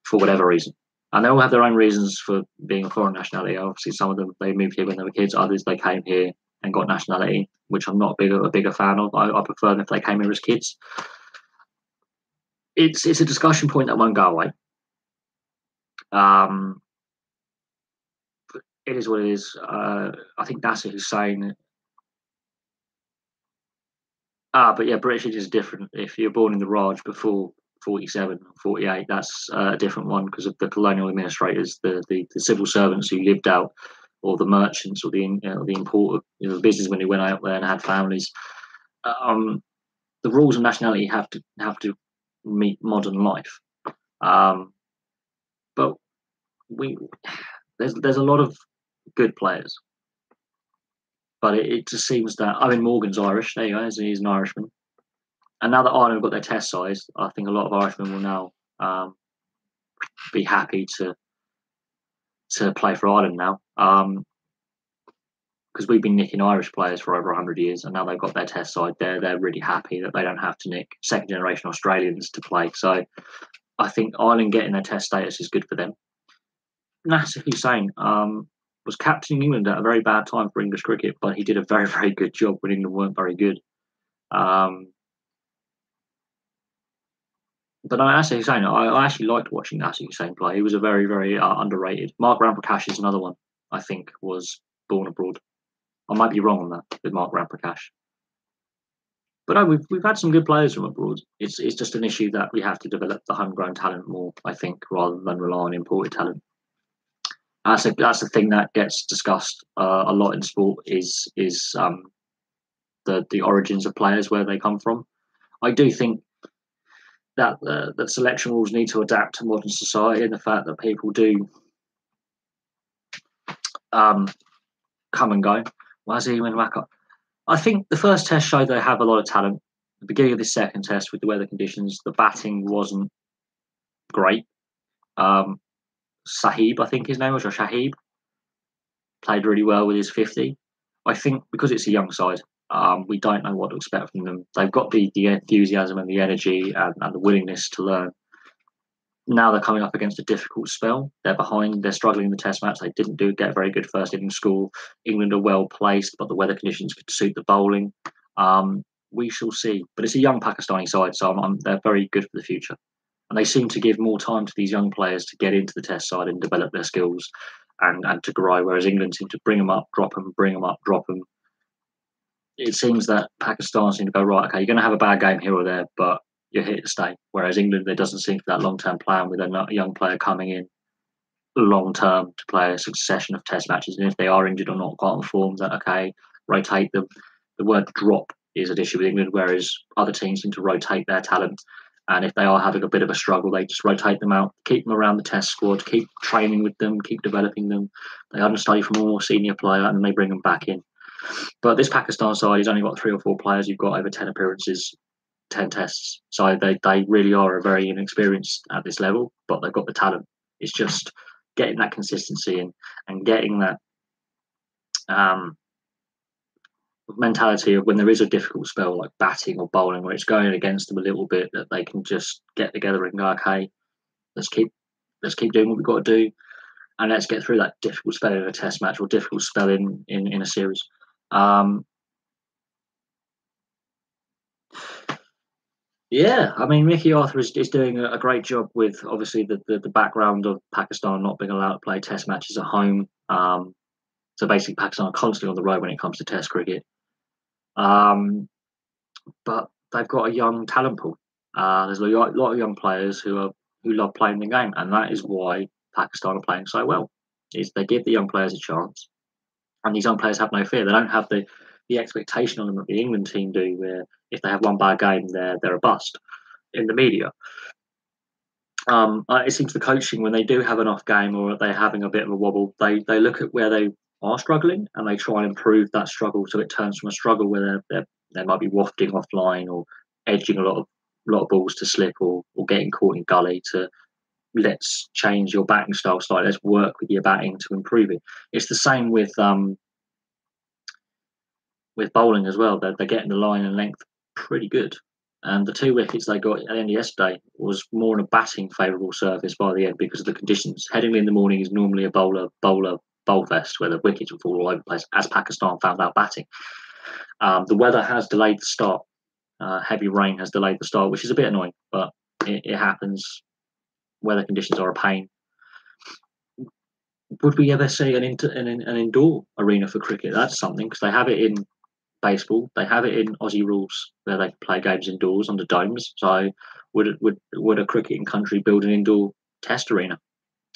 for whatever reason. And they all have their own reasons for being a foreign nationality. Obviously, some of them they moved here when they were kids. Others they came here and got nationality, which I'm not a bigger fan of. I prefer them if they came here as kids. It's a discussion point that won't go away. It is what it is. I think Nasser Hussain. But yeah, British is different. If you're born in the Raj before 47, 48, that's a different one because of the colonial administrators, the civil servants who lived out, or the merchants, or the importer, the businessmen who went out there and had families. The rules of nationality have to meet modern life. But there's a lot of good players, but it just seems that Morgan's Irish. There you go, he's an Irishman. And now that Ireland have got their test size, I think a lot of Irishmen will now be happy to play for Ireland now, because we've been nicking Irish players for over 100 years, and now they've got their test side there. They're really happy that they don't have to nick second generation Australians to play. So I think Ireland getting their test status is good for them. Nasser Hussain was captaining England at a very bad time for English cricket, but he did a very, very good job when England weren't very good. But Nasser Hussain, I actually liked watching Nasser Hussain play. He was a very, very underrated. Mark Ramprakash is another one I think was born abroad. I might be wrong on that with Mark Ramprakash. But no, we've had some good players from abroad. It's just an issue that we have to develop the homegrown talent more, I think, rather than rely on imported talent. That's the thing that gets discussed a lot in sport is the origins of players, where they come from. I do think that that selection rules need to adapt to modern society, and the fact that people do come and go. Why is he even back up? I think the first test showed they have a lot of talent. The beginning of the second test, with the weather conditions, the batting wasn't great. Sahib, I think his name was, or Shahib, played really well with his 50. I think because it's a young side, we don't know what to expect from them. They've got the enthusiasm and the energy and the willingness to learn. Now they're coming up against a difficult spell. They're behind. They're struggling in the test match. They didn't get a very good first innings score. England are well placed, but the weather conditions could suit the bowling. We shall see. But it's a young Pakistani side, so they're very good for the future. And they seem to give more time to these young players to get into the test side and develop their skills and to grow, whereas England seem to bring them up, drop them, bring them up, drop them. It seems that Pakistan seem to go, right, okay, you're going to have a bad game here or there, but you're here to stay. Whereas England, there doesn't seem to be that long-term plan with a young player coming in long-term to play a succession of test matches. And if they are injured or not quite on form, that, okay, rotate them. The word drop is an issue with England, whereas other teams seem to rotate their talent. And if they are having a bit of a struggle, they just rotate them out, keep them around the test squad, keep training with them, keep developing them. They understudy from a more senior player, and then they bring them back in. But this Pakistan side has only got 3 or 4 players. You've got over 10 appearances, 10 tests. So they really are very inexperienced at this level, but they've got the talent. It's just getting that consistency and getting that mentality of when there is a difficult spell like batting or bowling where it's going against them a little bit, that they can just get together and go, okay, let's keep doing what we've got to do, and let's get through that difficult spell in a test match or difficult spell in a series. Yeah, I mean, Mickey Arthur is doing a great job with obviously the background of Pakistan not being allowed to play test matches at home. So basically, Pakistan are constantly on the road when it comes to test cricket. But they've got a young talent pool. There's a lot of young players who love playing the game, and that is why Pakistan are playing so well, is they give the young players a chance, and these young players have no fear. They don't have the expectation on them that the England team do, where if they have one bad game, they're a bust in the media. It seems the coaching, when they do have an off game or they're having a bit of a wobble, they look at where they are struggling and they try and improve that struggle, so it turns from a struggle where they might be wafting offline or edging a lot of balls to slip or getting caught in gully, to let's change your batting style slightly. Let's work with your batting to improve it. It's the same with bowling as well. They're getting the line and length pretty good. And the 2 wickets they got at the end of yesterday was more on a batting favourable surface by the end because of the conditions. Headingley in the morning is normally a bowl fest where the wickets will fall all over the place, as Pakistan found out batting. The weather has delayed the start. Heavy rain has delayed the start, which is a bit annoying, but it happens. Weather conditions are a pain. Would we ever see an indoor arena for cricket? That's something, because they have it in baseball. They have it in Aussie rules where they can play games indoors under domes. So would a cricketing country build an indoor test arena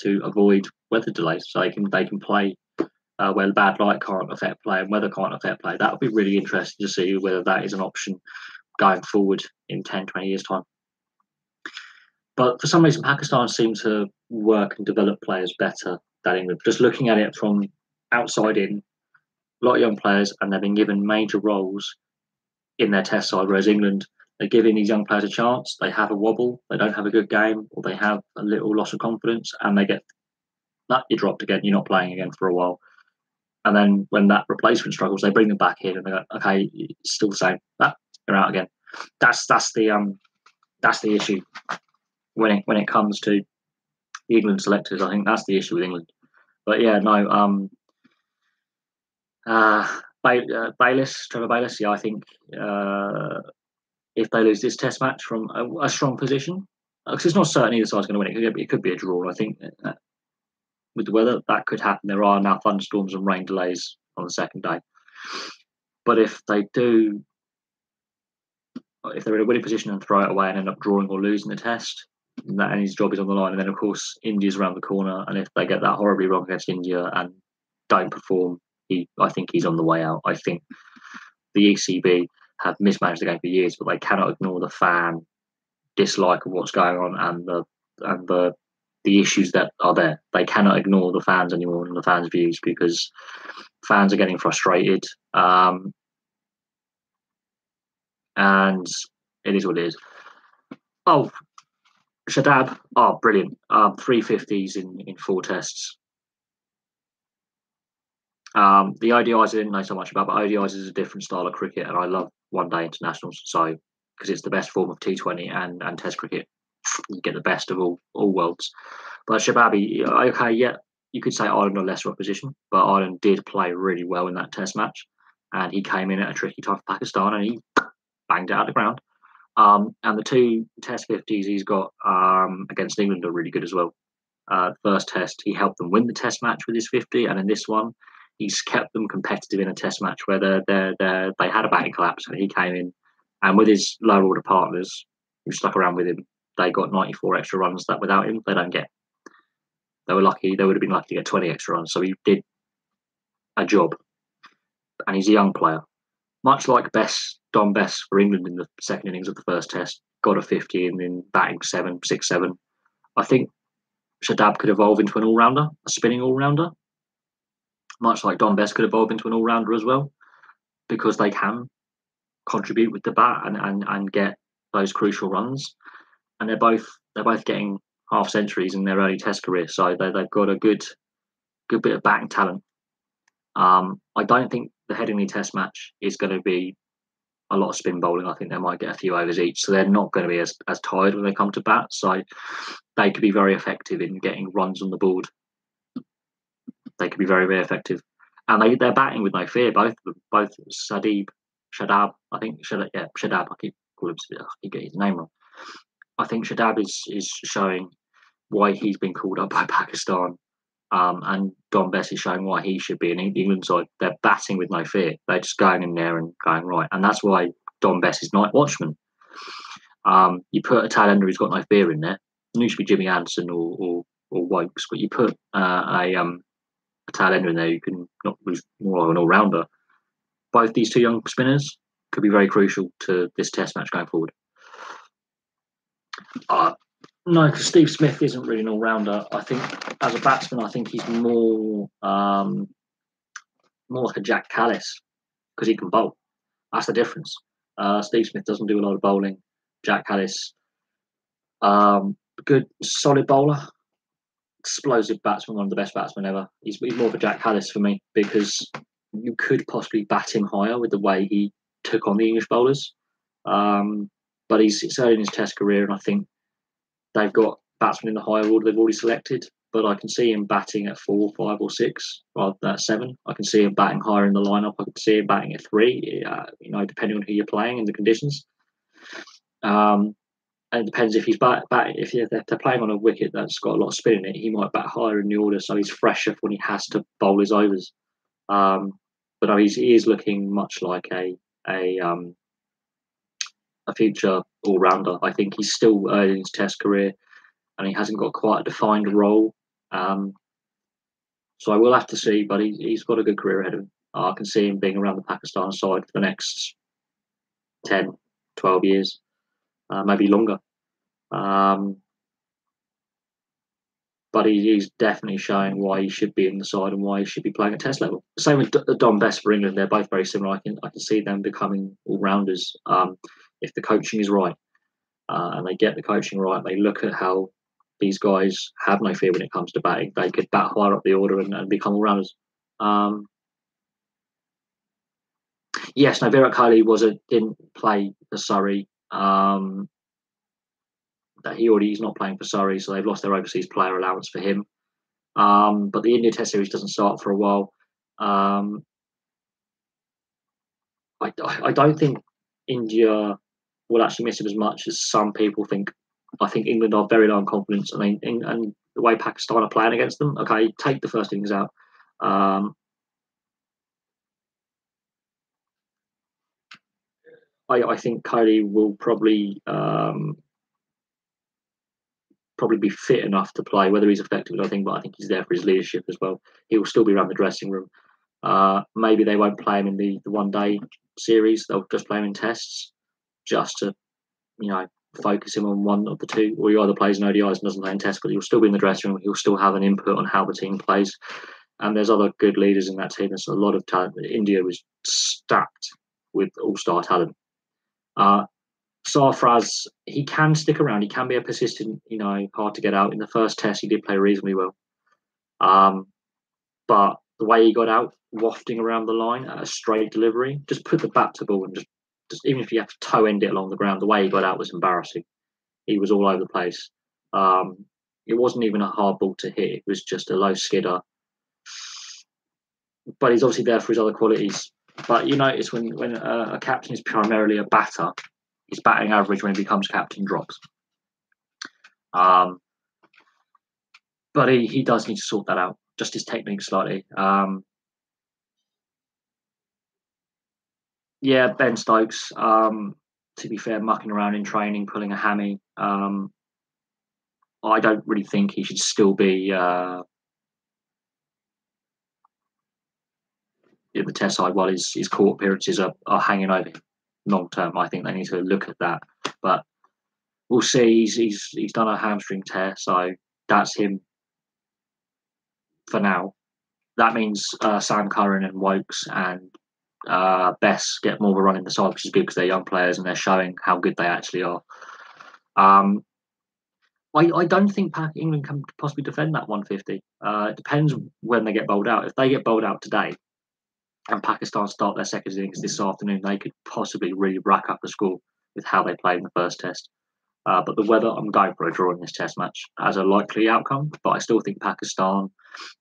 to avoid weather delays, so they can play where the bad light can't affect play and weather can't affect play? That would be really interesting to see whether that is an option going forward in 10, 20 years' time. But for some reason, Pakistan seem to work and develop players better than England. Just looking at it from outside in, a lot of young players, and they've been given major roles in their test side, whereas England, they're giving these young players a chance. They have a wobble, they don't have a good game, or they have a little loss of confidence, and they get that you dropped again, you're not playing again for a while. And then when that replacement struggles, they bring them back in and they go, okay, it's still the same. You're out again. That's the issue when it comes to the England selectors. I think that's the issue with England. But yeah, no. Trevor Bayliss. Yeah, I think if they lose this Test match from a strong position, because it's not certain either side's going to win it. It could be a draw. I think with the weather that could happen. There are now thunderstorms and rain delays on the second day. But if they're in a winning position and throw it away and end up drawing or losing the Test, and his job is on the line. And then, of course, India's around the corner. And if they get that horribly wrong against India and don't perform, I think he's on the way out. I think the ECB have mismanaged the game for years, but they cannot ignore the fan dislike of what's going on and the issues that are there. They cannot ignore the fans anymore and the fans' views, because fans are getting frustrated. And it is what it is. Oh, Shadab, brilliant. 350s in 4 tests. The ODIs I didn't know so much about, but ODIs is a different style of cricket, and I love one-day internationals, so because it's the best form of T20 and Test cricket. You get the best of all worlds. But Shababi, okay, yeah, you could say Ireland are lesser opposition, but Ireland did play really well in that Test match, and he came in at a tricky time for Pakistan, and he banged it out of the ground. And the 2 Test 50s he's got against England are really good as well. First Test, he helped them win the Test match with his 50, and in this one, he's kept them competitive in a Test match where they had a batting collapse, and he came in, and with his lower order partners who stuck around with him, they got 94 extra runs that without him they don't get. They were lucky; they would have been lucky to get 20 extra runs. So he did a job, and he's a young player, much like Dom Bess for England in the second innings of the first Test, got a 50 and then batting 6-7. I think Shadab could evolve into an all-rounder, a spinning all-rounder, much like Dom Bess could evolve into an all-rounder as well, because they can contribute with the bat and get those crucial runs. And they're both getting half centuries in their early Test career, so they've got a good bit of batting talent. I don't think the Headingley Test match is going to be a lot of spin bowling. I think they might get a few overs each, so they're not going to be as tired when they come to bat. So they could be very effective in getting runs on the board. They could be very, very effective, and they're batting with no fear. Both of them, both Shadab. I think Shadab. I keep getting his name wrong. I think Shadab is showing why he's been called up by Pakistan, and Dom Bess is showing why he should be in the England side. They're batting with no fear. They're just going in there and going right, and that's why Dom Bess is night watchman. You put a tailender who's got no fear in there, and it should be Jimmy Anderson or or Wokes, but you put a tail ender in there, you can not lose more of an all-rounder. Both these two young spinners could be very crucial to this Test match going forward. No, because Steve Smith isn't really an all-rounder. I think as a batsman, I think he's more like a Jack Callis because he can bowl. That's the difference. Steve Smith doesn't do a lot of bowling. Jack Callis, good solid bowler, explosive batsman, one of the best batsmen ever. He's more of a Jack Callis for me because you could possibly bat him higher with the way he took on the English bowlers. But he's early in his Test career, and I think they've got batsmen in the higher order they've already selected. But I can see him batting at 4, 5, or 6 rather than at 7. I can see him batting higher in the lineup. I can see him batting at 3. Depending on who you're playing and the conditions. And it depends if he's if they're playing on a wicket that's got a lot of spin in it, he might bat higher in the order, so he's fresher when he has to bowl his overs. But no, he is looking much like a future all-rounder. I think he's still early in his Test career, and he hasn't got quite a defined role. So I will have to see, but he's got a good career ahead of him. I can see him being around the Pakistan side for the next 10, 12 years, maybe longer. But he's definitely showing why he should be in the side and why he should be playing at Test level. Same with Don Best for England. They're both very similar. I can see them becoming all-rounders if the coaching is right. And they get the coaching right. They look at how these guys have no fear when it comes to batting. They could bat higher up the order and become all-rounders. Yes, no, Virat Kohli didn't play for Surrey. That he's not playing for Surrey, so they've lost their overseas player allowance for him. But the India Test series doesn't start for a while. I don't think India will actually miss him as much as some people think. I think England are very low on confidence, and the way Pakistan are playing against them. Okay, take the first innings out. I think Kohli will probably be fit enough to play. Whether he's effective, I think, but I think he's there for his leadership as well. He will still be around the dressing room. Maybe they won't play him in the one-day series. They'll just play him in tests, just to focus him on one of the two. Or he either plays in ODIs and doesn't play in tests, but he'll still be in the dressing room. He'll still have an input on how the team plays. And there's other good leaders in that team. There's a lot of talent. India was stacked with all-star talent. Sarfraz, he can stick around. He can be a persistent, hard to get out. In the first Test, he did play reasonably well. But the way he got out, wafting around the line at a straight delivery, just put the bat to ball and just even if you have to toe end it along the ground, the way he got out was embarrassing. He was all over the place. It wasn't even a hard ball to hit. It was just a low skidder. But he's obviously there for his other qualities. But you notice when a captain is primarily a batter, his batting average when he becomes captain drops. But he does need to sort that out, just his technique slightly. Yeah, Ben Stokes, to be fair, mucking around in training, pulling a hammy. I don't really think he should still be in the Test side while his court appearances are hanging over him long term. I think they need to look at that. But we'll see. He's done a hamstring tear, so that's him for now. That means Sam Curran and Wokes and Bess get more of a run in the side, which is good because they're young players and they're showing how good they actually are. I don't think England can possibly defend that 150. It depends when they get bowled out. If they get bowled out today and Pakistan start their second innings this afternoon, they could possibly really rack up the score with how they played in the first Test. But the weather, I'm going for a draw in this Test match as a likely outcome. But I still think Pakistan,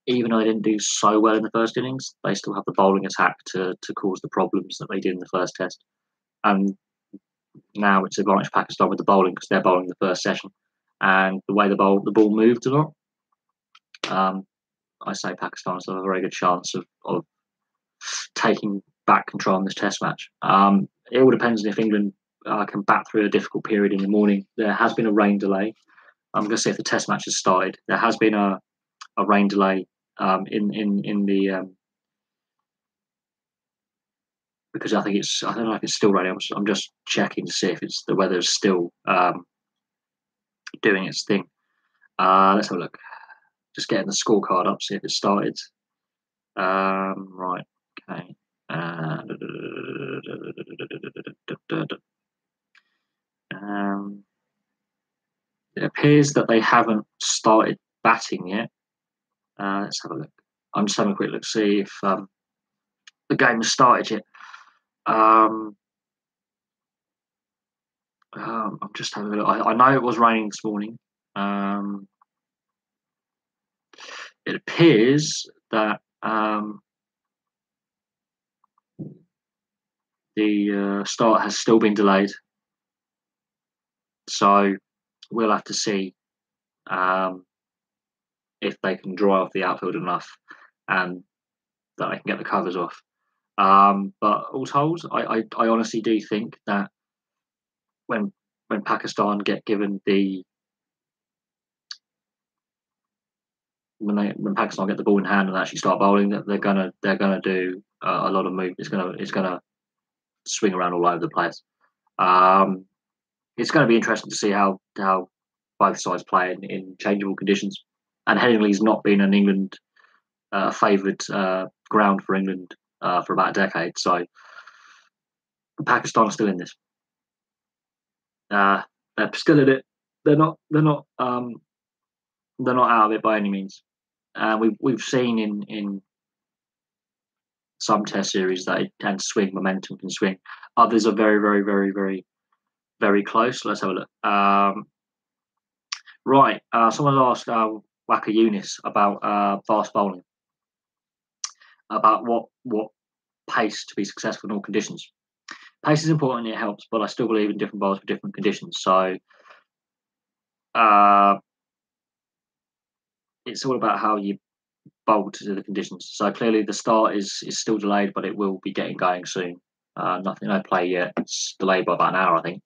even though they didn't do so well in the first innings, they still have the bowling attack to cause the problems that they did in the first Test. And now it's advantage Pakistan with the bowling because they're bowling the first session. And the way the ball moved a lot, I say Pakistan still have a very good chance of taking back control in this Test match. It all depends on if England can bat through a difficult period in the morning. There has been a rain delay, I'm going to see if the test match has started. There has been a rain delay in the because I don't know if it's still raining. I'm just checking to see if it's the weather's still doing its thing. Let's have a look. Just getting the scorecard up, see if it started. Right. Okay. It appears that they haven't started batting yet. Let's have a look. I'm just having a quick look, see if the game has started yet. I'm just having a look. I know it was raining this morning. It appears that the start has still been delayed. So we'll have to see if they can dry off the outfield enough and that they can get the covers off. But all told, I honestly do think that when Pakistan get given the when Pakistan get the ball in hand and actually start bowling, that they're gonna do a lot of move. It's gonna swing around all over the place. It's going to be interesting to see how both sides play in changeable conditions. And Headingley's not been an England favoured ground for England for about a decade. So Pakistan are still in this. They're still in it. They're not out of it by any means. We've seen in some Test series that it can swing, momentum can swing. Others are very, very, very, very, very close. Let's have a look. Right. Someone asked Waka Yunis about fast bowling, about what pace to be successful in all conditions. Pace is important, it helps, but I still believe in different bowls for different conditions. So it's all about how you bowl to the conditions. So clearly the start is still delayed, but it will be getting going soon. No play yet. It's delayed by about an hour, I think.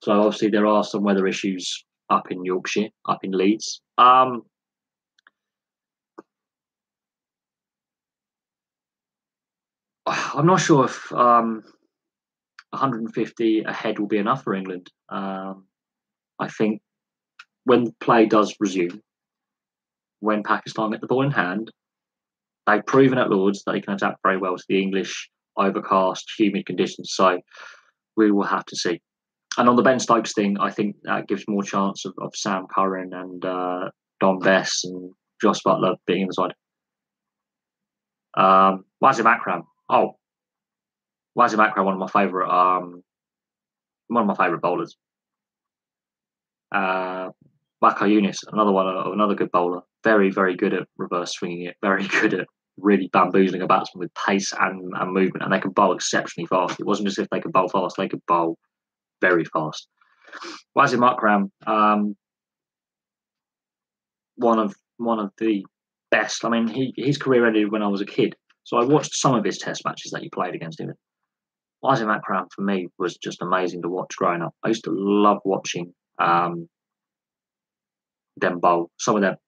So obviously there are some weather issues up in Yorkshire, up in Leeds. I'm not sure if 150 ahead will be enough for England. I think when play does resume, when Pakistan get the ball in hand, they've proven at Lords that they can adapt very well to the English overcast, humid conditions. So we will have to see. And on the Ben Stokes thing, I think that gives more chance of Sam Curran and Don Bess and Josh Butler being in the side. Wazim Akram. Wazim Akram, one of my favourite bowlers. Waka Yunis, another good bowler. Very, very good at reverse swinging it. Very good at really bamboozling a batsman with pace and movement. And they can bowl exceptionally fast. It wasn't just if they could bowl fast; they could bowl very fast. Wazim Akram, one of the best. I mean, his career ended when I was a kid, so I watched some of his Test matches that he played against England. Wazim Akram for me was just amazing to watch growing up. I used to love watching them bowl. Some of their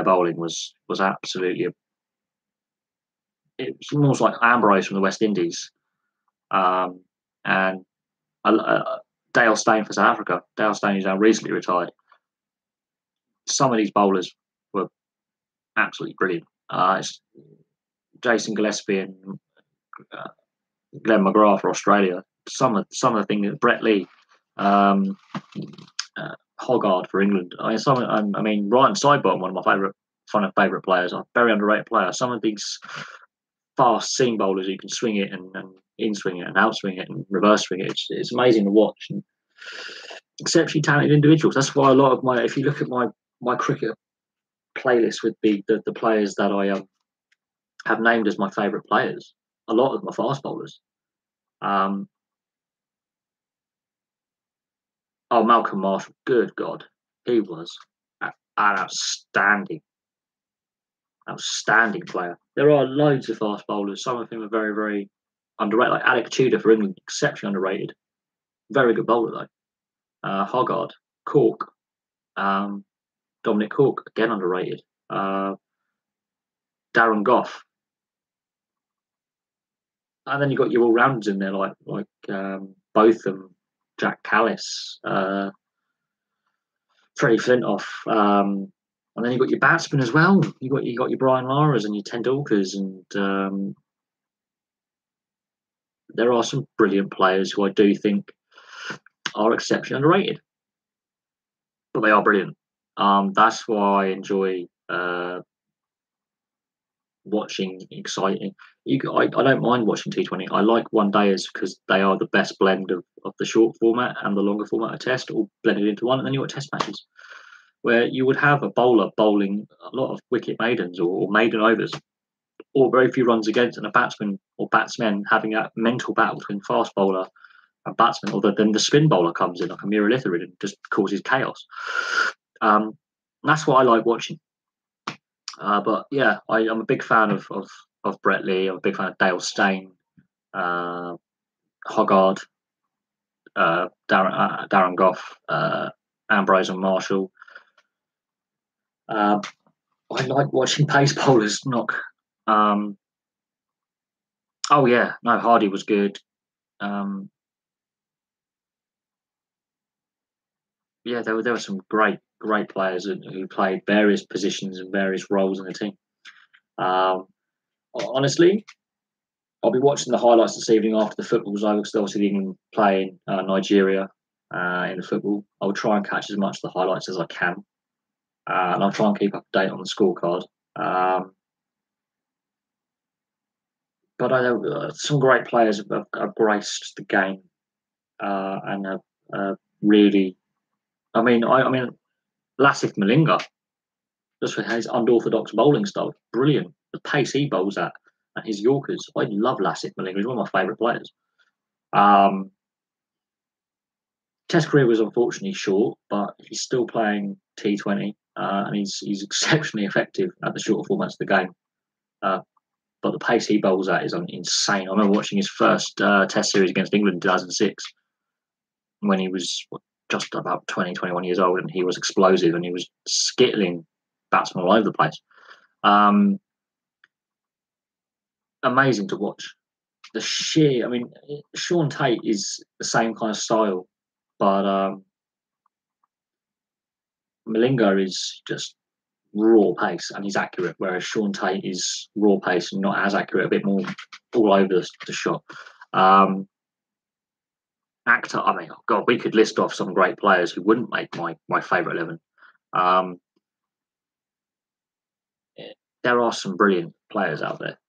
bowling was absolutely. It was almost like Ambrose from the West Indies, and Dale Steyn for South Africa. Dale Steyn is now recently retired. Some of these bowlers were absolutely brilliant. Jason Gillespie and Glenn McGrath for Australia. Some of the things that Brett Lee, Hoggard for England. Ryan Sidebottom, one of my favourite players, a very underrated player. Some of these fast seam bowlers who can swing it and in swing it and out swing it and reverse swing it. It's amazing to watch and exceptionally talented individuals. That's why a lot of if you look at my cricket playlist with the players that I have named as my favourite players, a lot of them are fast bowlers. Malcolm Marshall, good God, he was an outstanding player. There are loads of fast bowlers. Some of them are very, very underrated. Like Alec Tudor for England, exceptionally underrated. Very good bowler though. Hoggard, Cork, Dominic Cork, again underrated. Darren Goff, and then you've got your all rounders in there like Botham, Jack Callis, Freddie Flintoff, and then you've got your batsmen as well. You got your Brian Laras and your Tendulkars, and there are some brilliant players who I do think are exceptionally underrated, but they are brilliant. That's why I enjoy watching exciting. I don't mind watching T20. I like one days because they are the best blend of the short format and the longer format of test, all blended into one. And then you've got test matches where you would have a bowler bowling a lot of wicket maidens or maiden overs, or very few runs against, and a batsman or batsmen having that mental battle between fast bowler and batsman, or then the spin bowler comes in like a Muralitharid and just causes chaos. That's what I like watching. But yeah, I'm a big fan of Brett Lee. I'm a big fan of Dale Steyn, Hoggard, Darren Goff, Ambrose and Marshall. I like watching pace bowlers knock. Oh yeah, no, Hardy was good. Yeah, there were some great players who played various positions and various roles in the team. Honestly, I'll be watching the highlights this evening after the football because I will still see England playing Nigeria in the football. I'll try and catch as much of the highlights as I can, and I'll try and keep up to date on the scorecard. But I know some great players have graced the game and have really. I mean, Lasith Malinga, just for his unorthodox bowling style, brilliant. The pace he bowls at and his Yorkers. I love Lasith Malinga. He's one of my favourite players. Test career was unfortunately short, but he's still playing T20, and he's exceptionally effective at the shorter formats of the game. But the pace he bowls at is insane. I remember watching his first Test series against England in 2006 when he was just about 20, 21 years old, and he was explosive and he was skittling batsmen all over the place. Amazing to watch. The sheer, I mean, Sean Tate is the same kind of style, but Malinga is just raw pace and he's accurate, whereas Sean Tate is raw pace and not as accurate, a bit more all over the shot. Actor, I mean, oh God, we could list off some great players who wouldn't make my favourite 11. There are some brilliant players out there.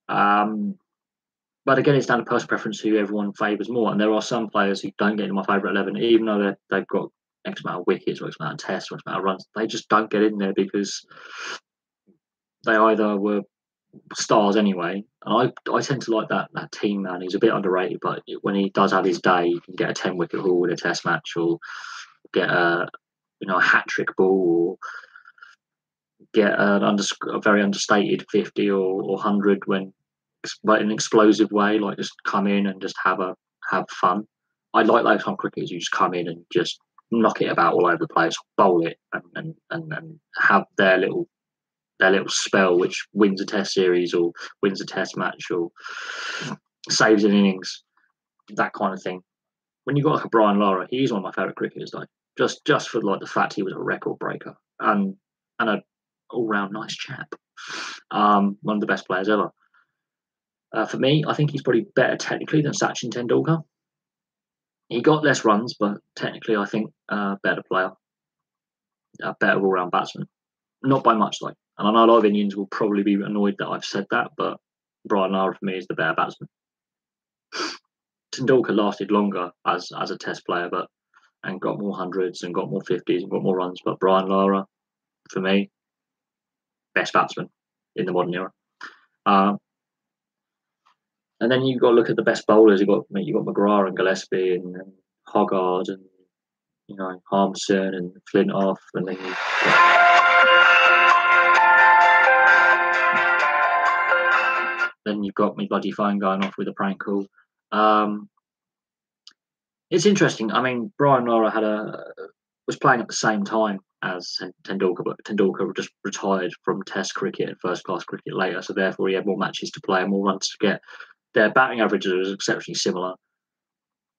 But again, it's down to personal preference who everyone favours more. And there are some players who don't get into my favourite 11, even though they've got X amount of wickets or X amount of tests or X amount of runs. They just don't get in there because they either were stars anyway. And I tend to like that team man. He's a bit underrated, but when he does have his day, he can get a 10-wicket haul in a test match or get a hat trick ball or get a very understated 50 or 100 but in an explosive way, like just come in and just have fun. I like those kind of cricketers who just come in and just knock it about all over the place, bowl it, and have their little spell, which wins a test series or wins a test match or saves an innings, that kind of thing. When you got like a Brian Lara, he's one of my favourite cricketers, like just for like the fact he was a record breaker and a all round nice chap. One of the best players ever. For me, I think he's probably better technically than Sachin Tendulkar. He got less runs, but technically, I think better player, a better all-round batsman. Not by much, though. And I know a lot of Indians will probably be annoyed that I've said that, but Brian Lara for me is the better batsman. Tendulkar lasted longer as a Test player, and got more hundreds and got more 50s and got more runs. But Brian Lara, for me, best batsman in the modern era. And then you've got to look at the best bowlers. You've got McGrath and Gillespie and Hoggard and Harmson and Flintoff, and then you've got me bloody phone going off with a prank call. It's interesting. I mean, Brian Lara was playing at the same time as Tendulkar, but Tendulkar just retired from Test cricket and first-class cricket later, so therefore he had more matches to play and more runs to get. Their batting averages was exceptionally similar.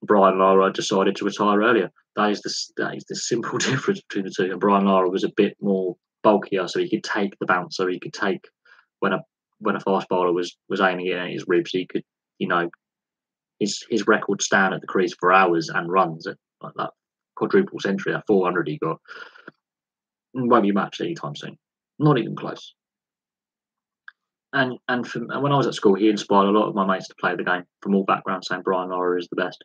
Brian Lara decided to retire earlier. That is the simple difference between the two. And Brian Lara was a bit more bulkier, so he could take the bouncer. He could take when a fast bowler was aiming it at his ribs. He could, his record stand at the crease for hours and runs at like that quadruple century, that 400 he got. Won't be matched anytime soon. Not even close. And when I was at school, he inspired a lot of my mates to play the game from all backgrounds, saying Brian Lara is the best.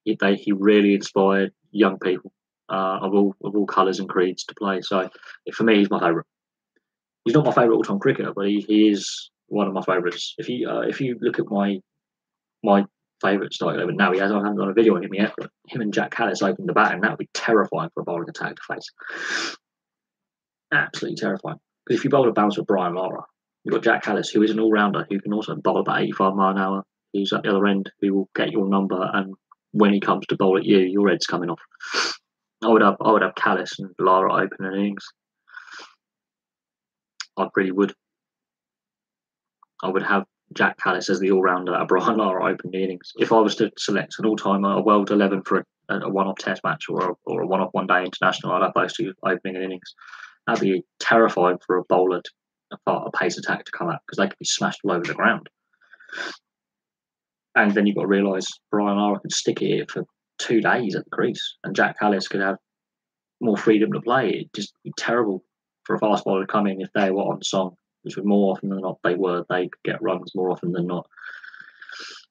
He really inspired young people of all colours and creeds to play. So for me, he's my favourite. He's not my favourite all-time cricketer, but he is one of my favourites. If you look at my favourite starting eleven now, I haven't done a video on him yet, but him and Jack Callis opening the bat, and that would be terrifying for a bowling attack to face. Absolutely terrifying. Because if you bowl a bounce with Brian Lara, you've got Jack Callis, who is an all-rounder, who can also bowl about 85 mile an hour, who's at the other end, who will get your number, and when he comes to bowl at you, your head's coming off. I would have Callis and Lara opening innings. I really would. I would have Jack Callis as the all-rounder at Brian Lara opening innings. If I was to select an all-time a world 11 for a one-off Test match or a one-off one-day international, I'd have those two opening innings. That'd be terrifying for a bowler, a pace attack to come out, because they could be smashed all over the ground. And then you've got to realise Brian Lara could stick it here for 2 days at the crease, and Jack Callis could have more freedom to play. It'd just be terrible for a fast bowler to come in if they were on song, which would more often than not they could get runs more often than not.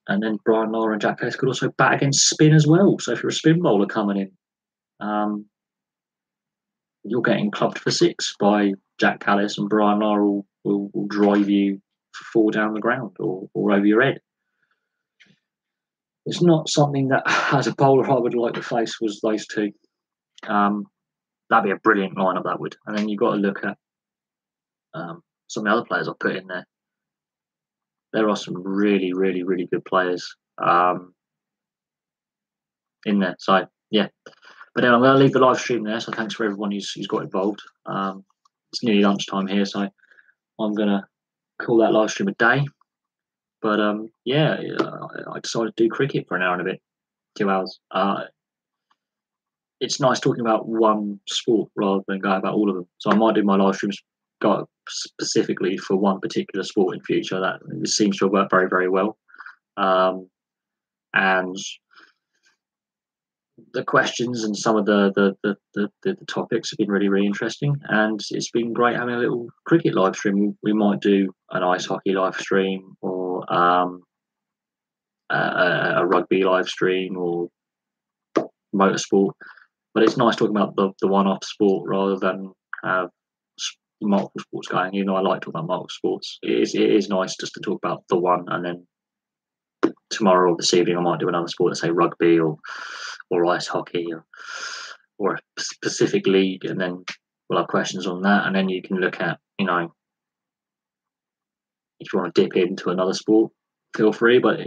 And then Brian Lara and Jack Callis could also bat against spin as well. So if you're a spin bowler coming in, you're getting clubbed for 6 by Jack Callis, and Brian Lara will drive you for 4 down the ground or over your head. It's not something that, as a bowler, I would like to face, was those two. That'd be a brilliant lineup, that would. And then you've got to look at some of the other players I've put in there. There are some really, really, really good players in there. So, yeah. But then I'm going to leave the live stream there. So thanks for everyone who's got involved. It's nearly lunchtime here, so I'm going to call that live stream a day. But I decided to do cricket for an hour and a bit, 2 hours. It's nice talking about one sport rather than going about all of them. So I might do my live streams specifically for one particular sport in future. That seems to have worked very, very well. And the questions and some of the topics have been really, really interesting, and it's been great having a little cricket live stream. We might do an ice hockey live stream, or a rugby live stream, or motorsport. But it's nice talking about the one-off sport rather than have multiple sports going. I like talking about multiple sports. It is nice just to talk about the one, and then tomorrow or this evening I might do another sport, let's say rugby or ice hockey or a specific league, and then we'll have questions on that, and then you can look at, if you want to dip into another sport, feel free, but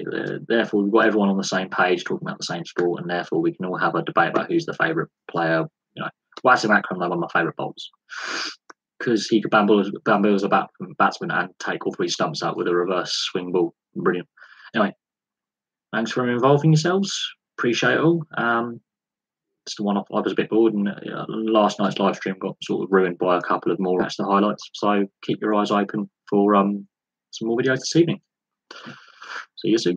therefore we've got everyone on the same page talking about the same sport, and therefore we can all have a debate about who's the favourite player. Wasim Akram, one of my favourite bowlers, because he could bamboozle a batsman and take all 3 stumps out with a reverse swing ball. Brilliant. Anyway, thanks for involving yourselves. Appreciate it all. Just the one-off. I was a bit bored, and last night's live stream got sort of ruined by a couple of more extra highlights. So keep your eyes open for some more videos this evening. See you soon.